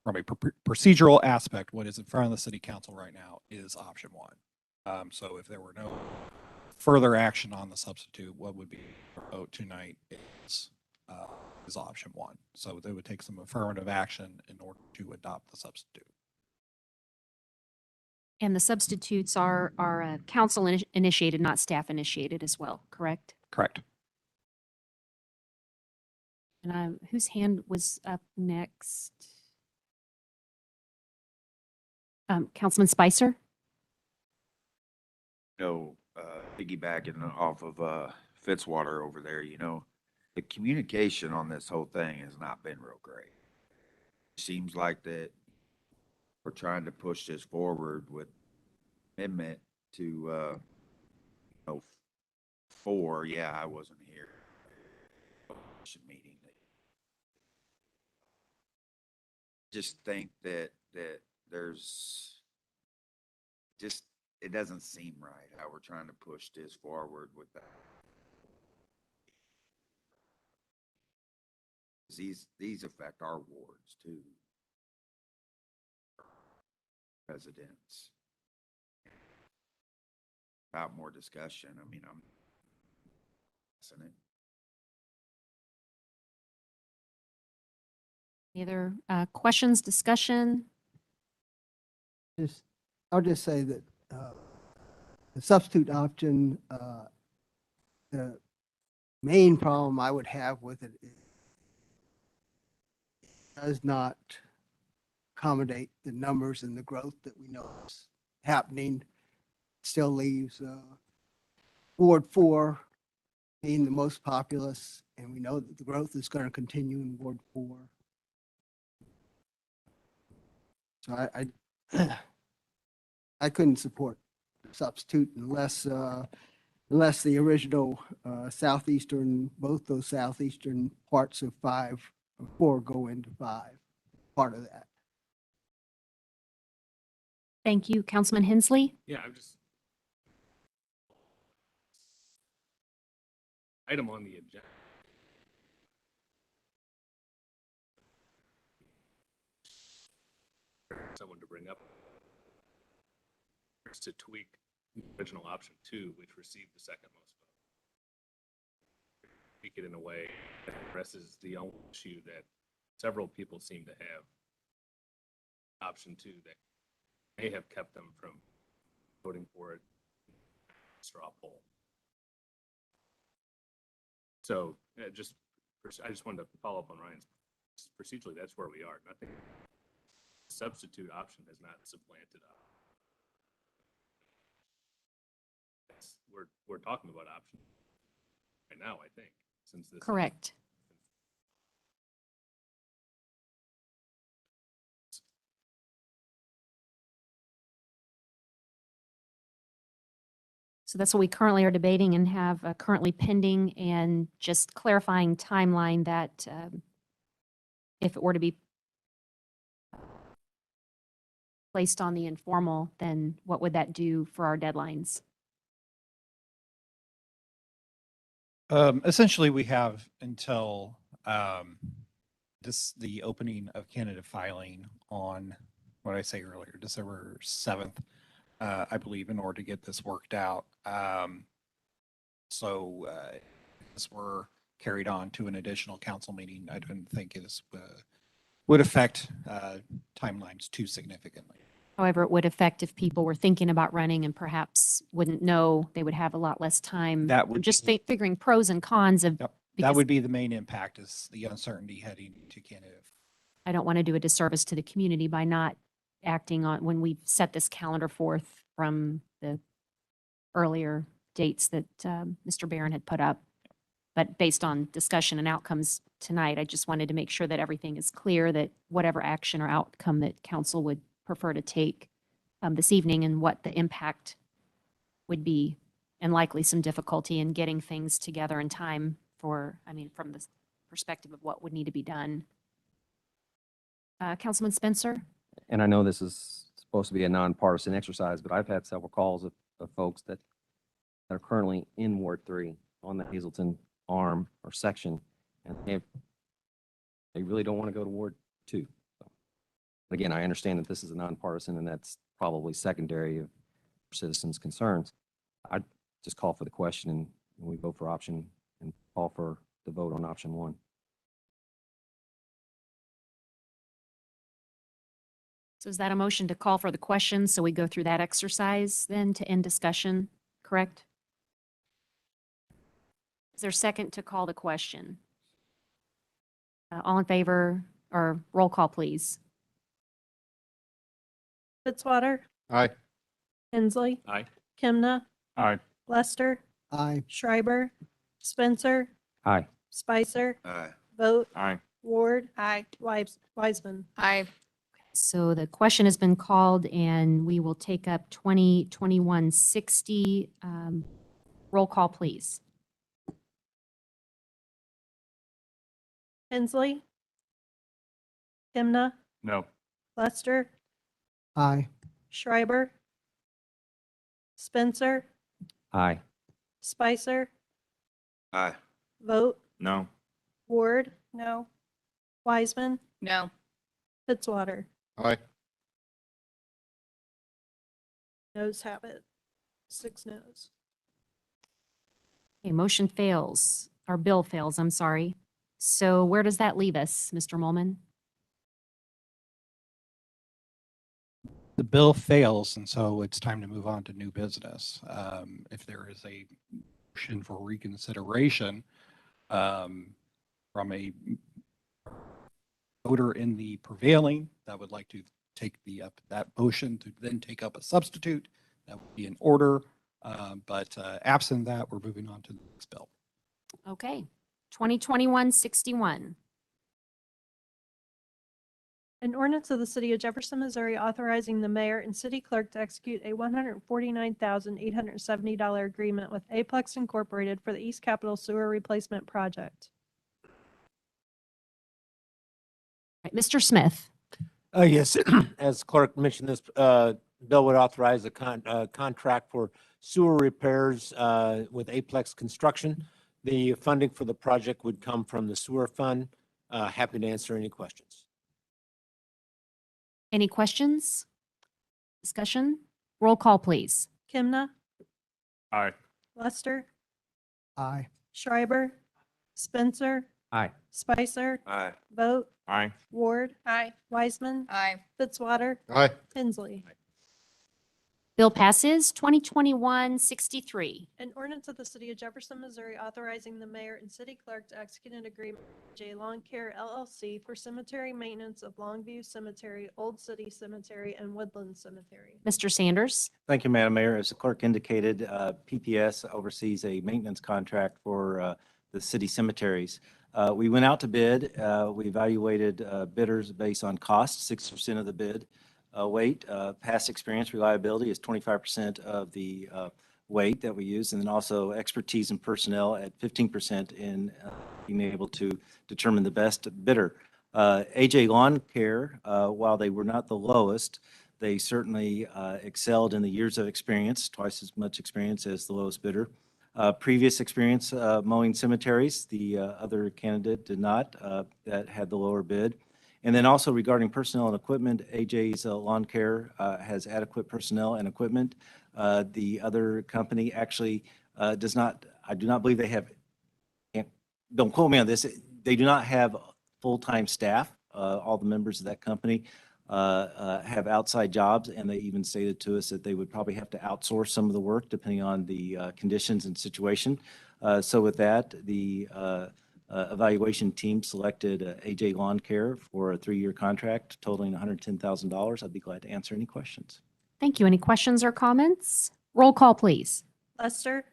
from a procedural aspect, what is in front of the city council right now is option 1. So if there were no further action on the substitute, what would be vote tonight is option 1. So they would take some affirmative action in order to adopt the substitute. And the substitutes are council initiated, not staff initiated as well, correct? Correct. And whose hand was up next? Councilman Spicer? Piggybacking off of Fitzwater over there, the communication on this whole thing has not been real great. Seems like that we're trying to push this forward with amendment to 4. Yeah, I wasn't here. Meeting. Just think that there's just, it doesn't seem right how we're trying to push this forward with that. These affect our wards too. Residents. About more discussion. I mean, I'm listening. Any other questions, discussion? I'll just say that the substitute option, the main problem I would have with it is it does not accommodate the numbers and the growth that we know is happening. Still leaves Ward 4 being the most populous, and we know that the growth is going to continue in Ward 4. So I couldn't support substitute unless the original southeastern, both those southeastern parts of 5 or 4 go into 5, part of that. Thank you. Councilman Hensley? Yeah, I'm just. Item on the agenda. Someone to bring up. To tweak the original option 2, which received the second most vote. Tweak it in a way that addresses the only issue that several people seem to have. Option 2 that may have kept them from voting for it. Straw poll. So I just wanted to follow up on Ryan's. Procedurally, that's where we are. Nothing. Substitute option has not supplanted us. We're talking about options right now, I think, since this. Correct. So that's what we currently are debating and have currently pending, and just clarifying timeline that if it were to be placed on the informal, then what would that do for our deadlines? Essentially, we have until the opening of candidate filing on what I say earlier, December 7th, I believe, in order to get this worked out. So this were carried on to an additional council meeting, I don't think this would affect timelines too significantly. However, it would affect if people were thinking about running and perhaps wouldn't know, they would have a lot less time. That would I'm just be- figuring pros and cons of. That because would be the main impact, is the uncertainty heading to candidate. I don't want to do a disservice to the community by not acting on, when we've set this calendar forth from the earlier dates that Mr. Barron had put up. But based on discussion and outcomes tonight, I just wanted to make sure that everything is clear, that whatever action or outcome that council would prefer to take this evening, and what the impact would be, and likely some difficulty in getting things together in time for, I mean, from the perspective of what would need to be done. Councilman Spencer? And I know this is supposed to be a nonpartisan exercise, but I've had several calls of folks that are currently in Ward 3 on the Hazelton arm or section, and they really don't want to go to Ward 2. So, again, I understand that this is a nonpartisan, and that's probably secondary of citizens' concerns. I just call for the question, and we vote for option, and call for the vote on option 1. So is that a motion to call for the question? So we go through that exercise then to end discussion, correct? Is there a second to call the question? All in favor, or roll call, please? Fitzwater, Aye. Hensley, Aye. Kimna, Aye. Lester, Aye. Schreiber, Spencer, Aye. Spicer, Aye. Vote, Aye. Ward. Aye. Wiseman. Aye. So the question has been called, and we will take up 2021-60. Roll call, please. Hensley, Kimna, No. Lester, Aye. Schreiber, Spencer, Aye. Spicer, Aye. Vote, No. Ward. No. Wiseman, No. Fitzwater. Aye. Noes have it. 6 noes. Okay, motion fails, or bill fails, I'm sorry. So where does that leave us, Mr. Molman? The bill fails, and so it's time to move on to new business. If there is a motion for reconsideration from a voter in the prevailing that would like to take that motion to then take up a substitute, that would be in order. But absent that, we're moving on to the next bill. Okay, 2021-61. An ordinance of the City of Jefferson, Missouri authorizing the mayor and city clerk to execute a $149,870 agreement with Aplex Incorporated for the East Capitol Sewer Replacement Project. Right, Mr. Smith. Yes, as clerk mentioned, this bill would authorize a contract for sewer repairs with Aplex Construction. The funding for the project would come from the sewer fund. Happy to answer any questions. Any questions? Discussion? Roll call, please. Kimna, Aye. Lester, Aye. Schreiber, Spencer, Aye. Spicer, Aye. Vogt, Aye. Ward, Aye. Wiseman, Aye. Fitzwater, Aye. Hensley. Bill passes 2021-63. An ordinance of the City of Jefferson, Missouri authorizing the mayor and city clerk to execute an agreement with J. Lawn Care LLC for cemetery maintenance of Longview Cemetery, Old City Cemetery, and Woodland Cemetery. Mr. Sanders. Thank you, Madam Mayor. As the clerk indicated, PPS oversees a maintenance contract for the city cemeteries. We went out to bid. We evaluated bidders based on cost, 60% of the bid weight. Past experience, reliability is 25% of the weight that we use, and then also expertise and personnel at 15% in being able to determine the best bidder. AJ Lawn Care, while they were not the lowest, they certainly excelled in the years of experience, twice as much experience as the lowest bidder. Previous experience mowing cemeteries, the other candidate did not, that had the lower bid. And then also regarding personnel and equipment, AJ's Lawn Care has adequate personnel and equipment. The other company actually does not, I do not believe they have, don't quote me on this, they do not have full-time staff. All the members of that company have outside jobs, and they even stated to us that they would probably have to outsource some of the work depending on the conditions and situation. So with that, the evaluation team selected AJ Lawn Care for a 3-year contract totaling $110,000. I'd be glad to answer any questions. Thank you. Any questions or comments? Roll call, please. Lester,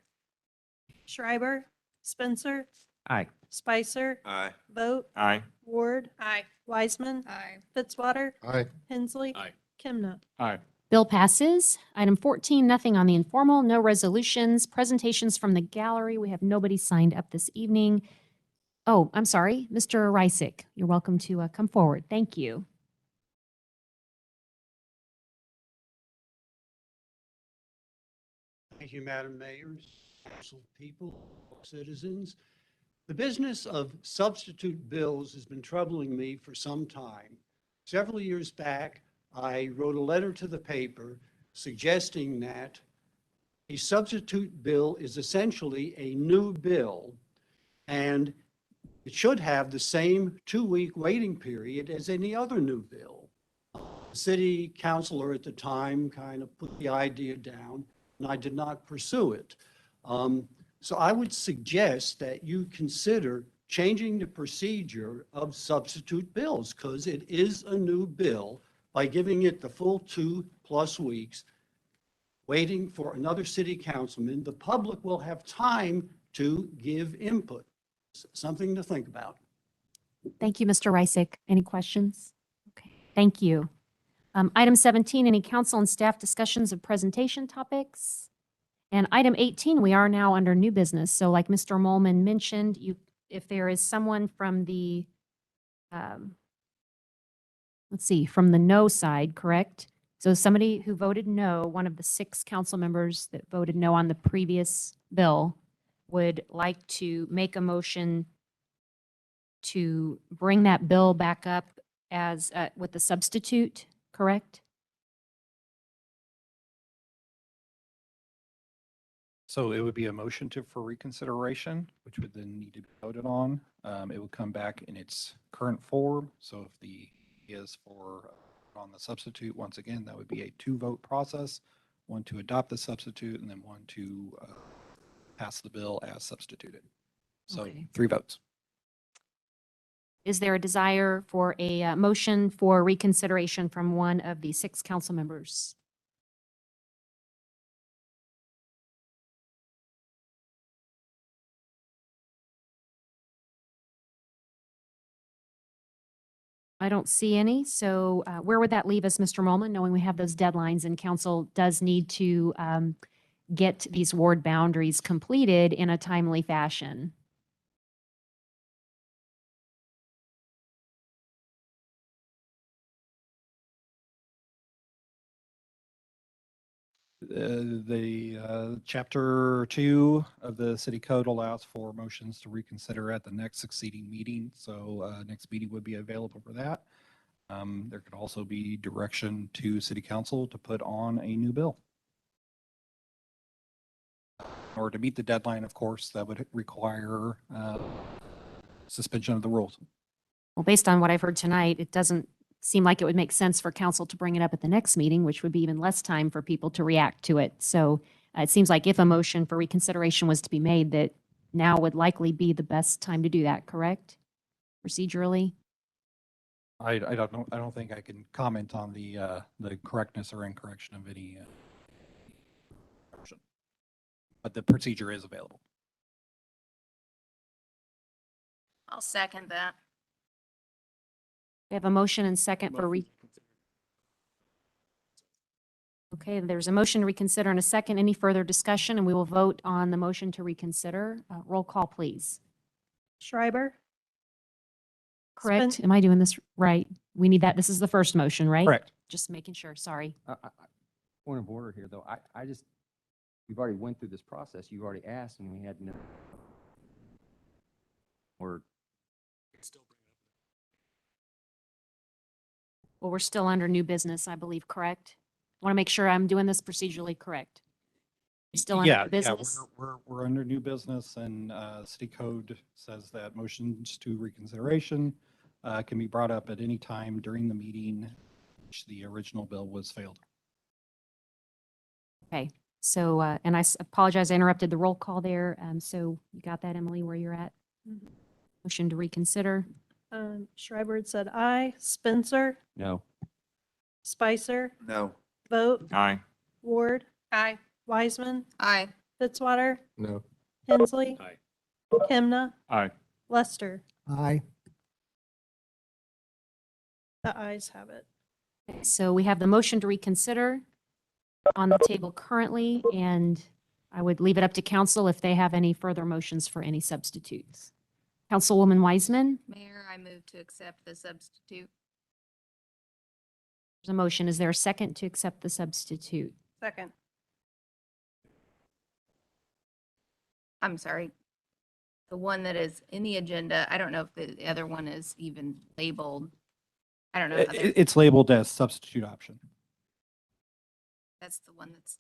Schreiber, Spencer, Aye. Spicer, Aye. Vogt, Aye. Ward, Aye. Wiseman, Aye. Fitzwater, Aye. Hensley, Aye. Kimna. Aye. Bill passes. Item 14, nothing on the informal, no resolutions, presentations from the gallery. We have nobody signed up this evening. Oh, I'm sorry, Mr. Reisick, you're welcome to come forward. Thank you. Thank you, Madam Mayor, council people, citizens. The business of substitute bills has been troubling me for some time. Several years back, I wrote a letter to the paper suggesting that a substitute bill is essentially a new bill, and it should have the same 2-week waiting period as any other new bill. The city councilor at the time kind of put the idea down, and I did not pursue it. So I would suggest that you consider changing the procedure of substitute bills, because it is a new bill, by giving it the full 2+ weeks, waiting for another city councilman. The public will have time to give input. Something to think about. Thank you, Mr. Reisick. Any questions? Okay, thank you. Item 17, any council and staff discussions of presentation topics? And item 18, we are now under new business. So like Mr. Molman mentioned, if there is someone from the, let's see, from the no side, correct? So somebody who voted no, one of the 6 council members that voted no on the previous bill, would like to make a motion to bring that bill back up as with the substitute, correct? So it would be a motion for reconsideration, which would then need to be voted on. It would come back in its current form. So if the is for on the substitute, once again, that would be a 2-vote process, one to adopt the substitute and then one to pass the bill as substituted. So Okay. 3 votes. Is there a desire for a motion for reconsideration from one of the 6 council members? I don't see any. So where would that leave us, Mr. Molman, knowing we have those deadlines and council does need to get these ward boundaries completed in a timely fashion? Chapter 2 of the city code allows for motions to reconsider at the next succeeding meeting. So next meeting would be available for that. There could also be direction to city council to put on a new bill. Or to meet the deadline, of course, that would require suspension of the rules. Well, based on what I've heard tonight, it doesn't seem like it would make sense for council to bring it up at the next meeting, which would be even less time for people to react to it. So it seems like if a motion for reconsideration was to be made, that now would likely be the best time to do that, correct? Procedurally? I don't know. I don't think I can comment on the correctness or incorrection of any motion. But the procedure is available. I'll second that. We have a motion and second for Okay, there's a motion to reconsider and a second. Any further discussion? And we will vote on the motion to reconsider. Roll call, please. Schreiber, Correct? Spin- Am I doing this right? We need that. This is the first motion, right? Correct. Just making sure. Sorry. Point of order here, though. I just, we've already went through this process. You've already asked and we had no. Or Well, we're still under new business, I believe, correct? Want to make sure I'm doing this procedurally correct. We're still under new business? We're under new business, and city code says that motions to reconsideration can be brought up at any time during the meeting which the original bill was failed. Okay, so, and I apologize, I interrupted the roll call there. So you got that, Emily, where you're at? Motion to reconsider. Schreiber had said aye. Spencer, no. Spicer, No. Vogt, Aye. Ward, Aye. Wiseman, Aye. Fitzwater, No. Hensley, Aye. Kimna, Aye. Lester. Aye. The ayes have it. Okay, so we have the motion to reconsider on the table currently, and I would leave it up to council if they have any further motions for any substitutes. Councilwoman Wiseman, Mayor, I move to accept the substitute. there's a motion. Is there a second to accept the substitute? Second. I'm sorry. The one that is in the agenda, I don't know if the other one is even labeled. I don't know. how they're- It's labeled as substitute option. That's the one that's,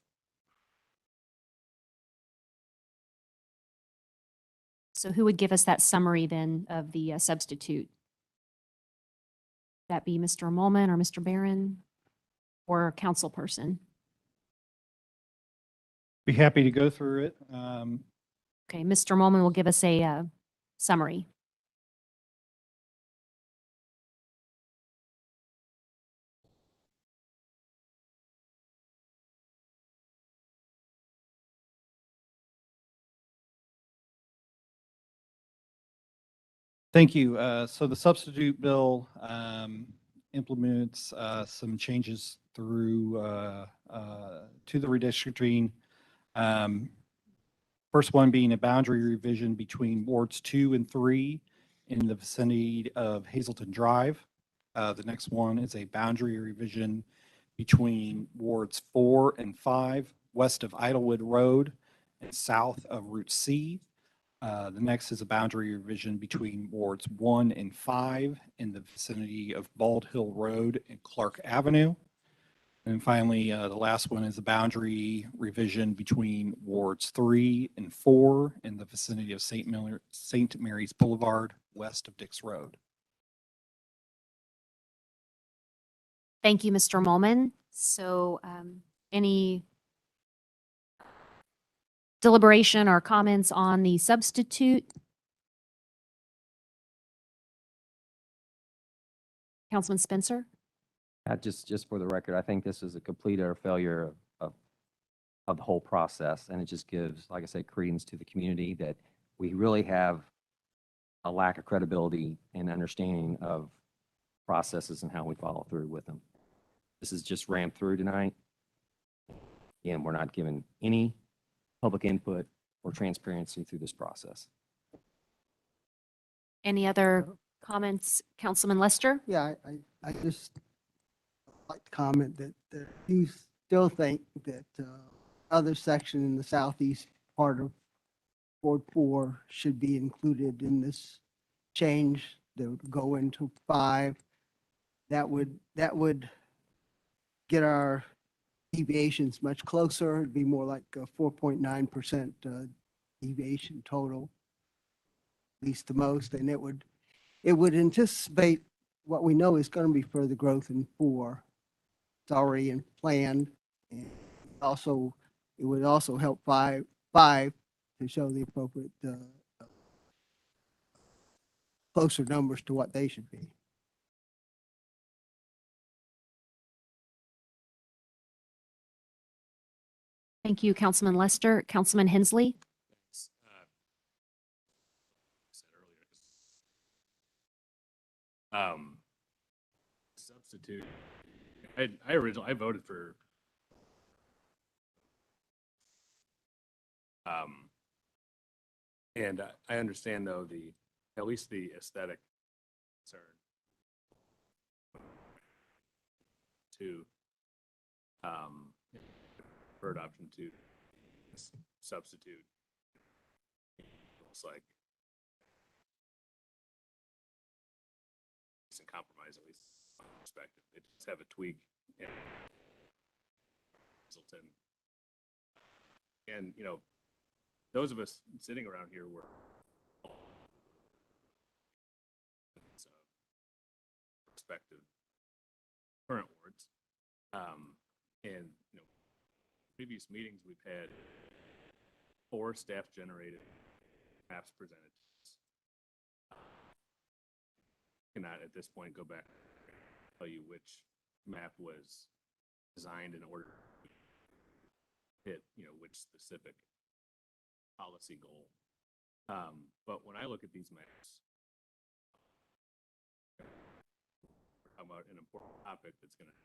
So who would give us that summary then of the substitute? That be Mr. Molman or Mr. Barron or a council person? Be happy to go through it. Okay, Mr. Molman will give us a summary. Thank you. So the substitute bill implements some changes through to the redistricting. First one being a boundary revision between wards 2 and 3 in the vicinity of Hazelton Drive. The next one is a boundary revision between wards 4 and 5 west of Idlewood Road and south of Route C. The next is a boundary revision between wards 1 and 5 in the vicinity of Bald Hill Road and Clark Avenue. And finally, the last one is a boundary revision between wards 3 and 4 in the vicinity of St. Mary's Boulevard, west of Dix Road. Thank you, Mr. Molman. So any deliberation or comments on the substitute? Councilman Spencer? Just for the record, I think this is a complete utter failure of the whole process. And it just gives, like I said, credence to the community that we really have a lack of credibility and understanding of processes and how we follow through with them. This is just ran through tonight. Again, we're not given any public input or transparency through this process. Any other comments, Councilman Lester? Yeah, I just like to comment that you still think that other section in the southeast part of Ward 4 should be included in this change that would go into 5. That would get our deviations much closer. It'd be more like a 4.9% deviation total, at least the most, and it would anticipate what we know is going to be further growth in 4. It's already in planned, and also it would also help 5 to show the appropriate closer numbers to what they should be. Thank you, Councilman Lester. Councilman Hensley? Substitute. I voted for. And I understand though at least the aesthetic concern to, preferred option to substitute. It's like decent compromise, at least from my perspective. It just have a tweak and Hazleton. And, those of us sitting around here were perspective current wards. And, previous meetings we've had 4 staff generated maps presented. Cannot at this point go back and tell you which map was designed in order to hit, which specific policy goal. But when I look at these maps, we're talking about an important topic that's going to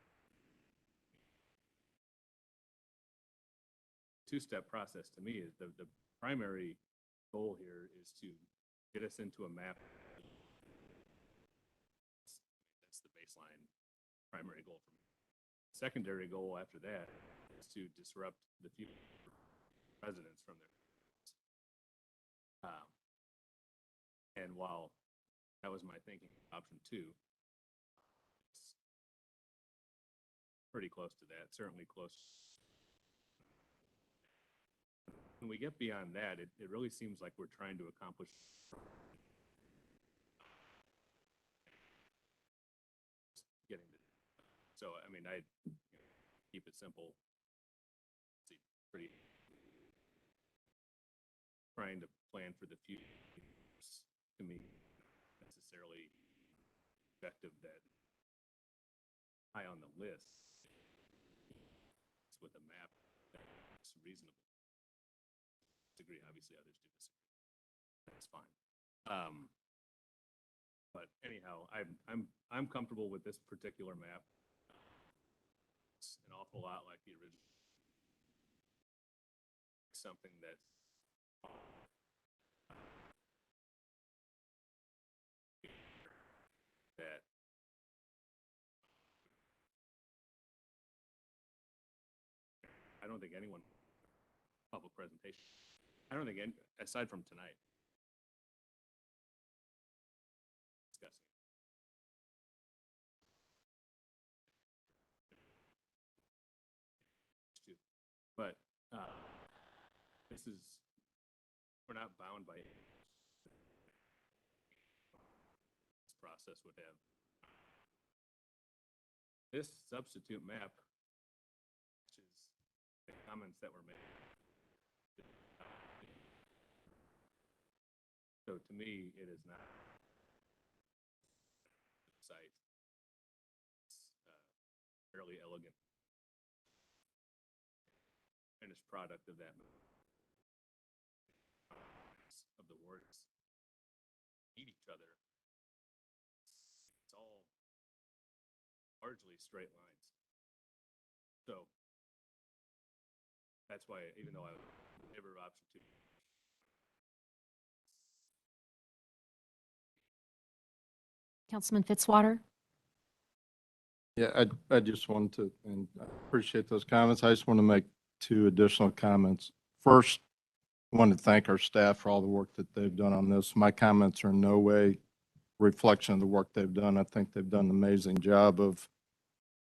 two-step process. To me is the primary goal here is to get us into a map. That's the baseline primary goal for me. Secondary goal after that is to disrupt the future residents from their and while that was my thinking, option 2, it's pretty close to that, certainly close. When we get beyond that, it really seems like we're trying to accomplish getting to. So, I mean, I keep it simple. It's pretty trying to plan for the future. To me, necessarily effective that high on the list with a map that's reasonable. Disagree, obviously others do disagree. That's fine. But anyhow, I'm comfortable with this particular map. It's an awful lot like the original. Something that I don't think anyone public presentation. I don't think any, aside from tonight. Discussing. But this is, we're not bound by this process would have. This substitute map, which is the comments that were made. So to me, it is not site. It's fairly elegant finished product of that of the words meet each other. It's all largely straight lines. So that's why, even though I was in favor of option 2. Councilman Fitzwater? Yeah, I just wanted to, and I appreciate those comments. I just want to make 2 additional comments. First, I want to thank our staff for all the work that they've done on this. My comments are in no way reflection of the work they've done. I think they've done an amazing job of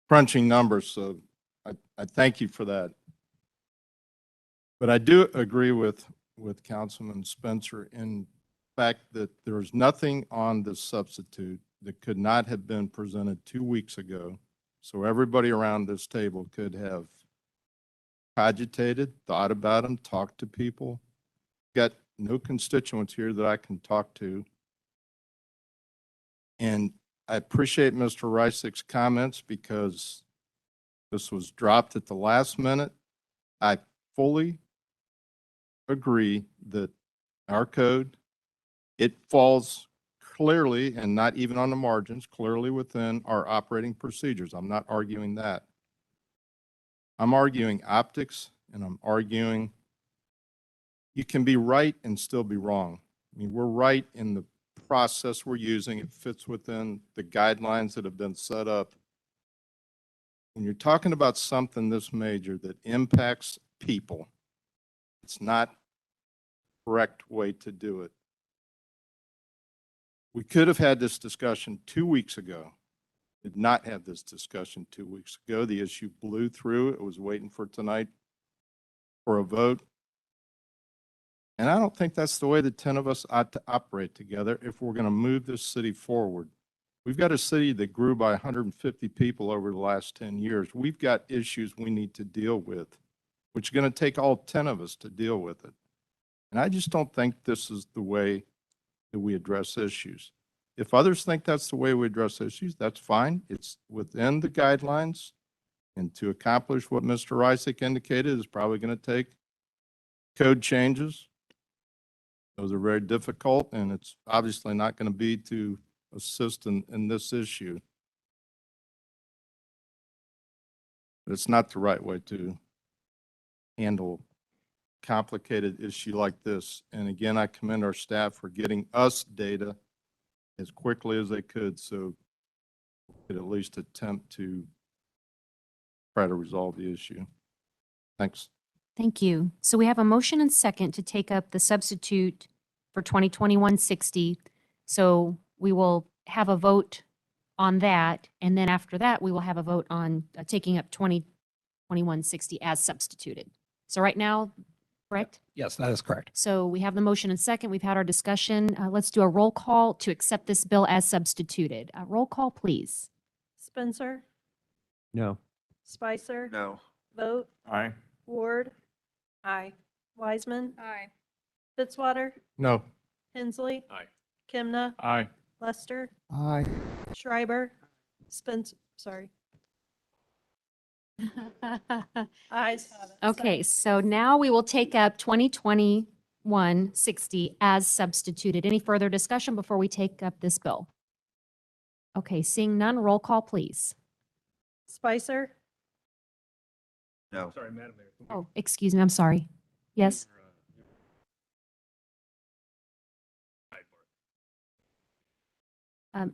crunching numbers, so I thank you for that. But I do agree with Councilman Spencer in fact that there's nothing on the substitute that could not have been presented 2 weeks ago, so everybody around this table could have cogitated, thought about them, talked to people. Got no constituents here that I can talk to. And I appreciate Mr. Reissick's comments because this was dropped at the last minute. I fully agree that our code, it falls clearly and not even on the margins, clearly within our operating procedures. I'm not arguing that. I'm arguing optics, and I'm arguing you can be right and still be wrong. I mean, we're right in the process we're using. It fits within the guidelines that have been set up. When you're talking about something this major that impacts people, it's not the correct way to do it. We could have had this discussion 2 weeks ago. Did not have this discussion 2 weeks ago. The issue blew through. It was waiting for tonight for a vote. And I don't think that's the way the 10 of us ought to operate together if we're going to move this city forward. We've got a city that grew by 150 people over the last 10 years. We've got issues we need to deal with, which is going to take all 10 of us to deal with it. And I just don't think this is the way that we address issues. If others think that's the way we address issues, that's fine. It's within the guidelines. And to accomplish what Mr. Reisick indicated is probably going to take code changes. Those are very difficult, and it's obviously not going to be to assist in this issue. But it's not the right way to handle a complicated issue like this. And again, I commend our staff for getting us data as quickly as they could, so we could at least attempt to try to resolve the issue. Thanks. Thank you. So we have a motion and second to take up the substitute for 2021-60. So we will have a vote on that. And then after that, we will have a vote on taking up 2021-60 as substituted. So right now, correct? Yes, that is correct. So we have the motion and second. We've had our discussion. Let's do a roll call to accept this bill as substituted. Roll call, please. Spencer, No. Spicer, No. Vote, Aye. Ward. Aye. Wiseman, Aye. Fitzwater, No. Hensley. Aye. Kimna, Aye. Lester, Aye. Schreiber, sorry. Ayes have it. Okay, so now we will take up 2021-60 as substituted. Any further discussion before we take up this bill? Okay, seeing none, roll call, please. Spicer, No. Sorry, Madam Mayor. Oh, excuse me, I'm sorry. Yes?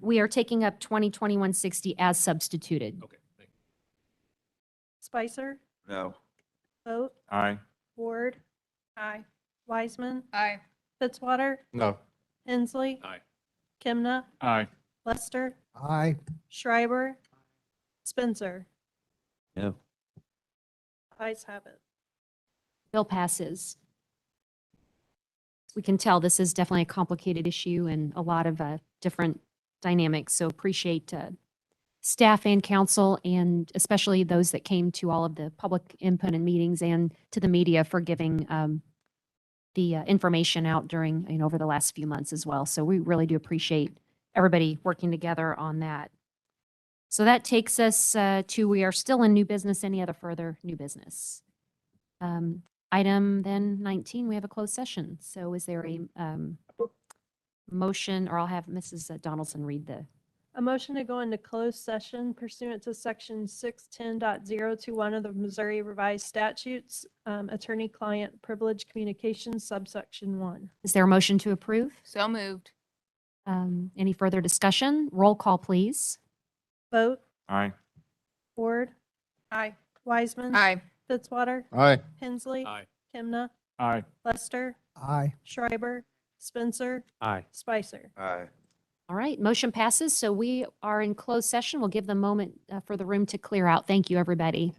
We are taking up 2021-60 as substituted. Okay, thank you. Spicer, No. Vote, Aye. Ward. Aye. Wiseman, Aye. Fitzwater, No. Hensley. Aye. Kimna, Aye. Lester, Aye. Schreiber, Spencer. No. Ayes have it. Bill passes. We can tell this is definitely a complicated issue and a lot of different dynamics. So appreciate staff and council, and especially those that came to all of the public input and meetings, and to the media for giving the information out during, over the last few months as well. So we really do appreciate everybody working together on that. So that takes us to, we are still in new business. Any other further new business? Item then 19, we have a closed session. So is there a motion, or I'll have Mrs. Donaldson read the. A motion to go into closed session pursuant to section 610.021 of the Missouri Revised Statutes, attorney-client privilege communications subsection 1. Is there a motion to approve? So moved. Any further discussion? Roll call, please. Vote. Aye. Ward. Aye. Wiseman. Aye. Fitzwater. Aye. Hensley. Aye. Kimna. Aye. Lester. Aye. Schreiber. Spencer. Aye. Spicer. Aye. All right, motion passes. So we are in closed session. We'll give the moment for the room to clear out. Thank you, everybody.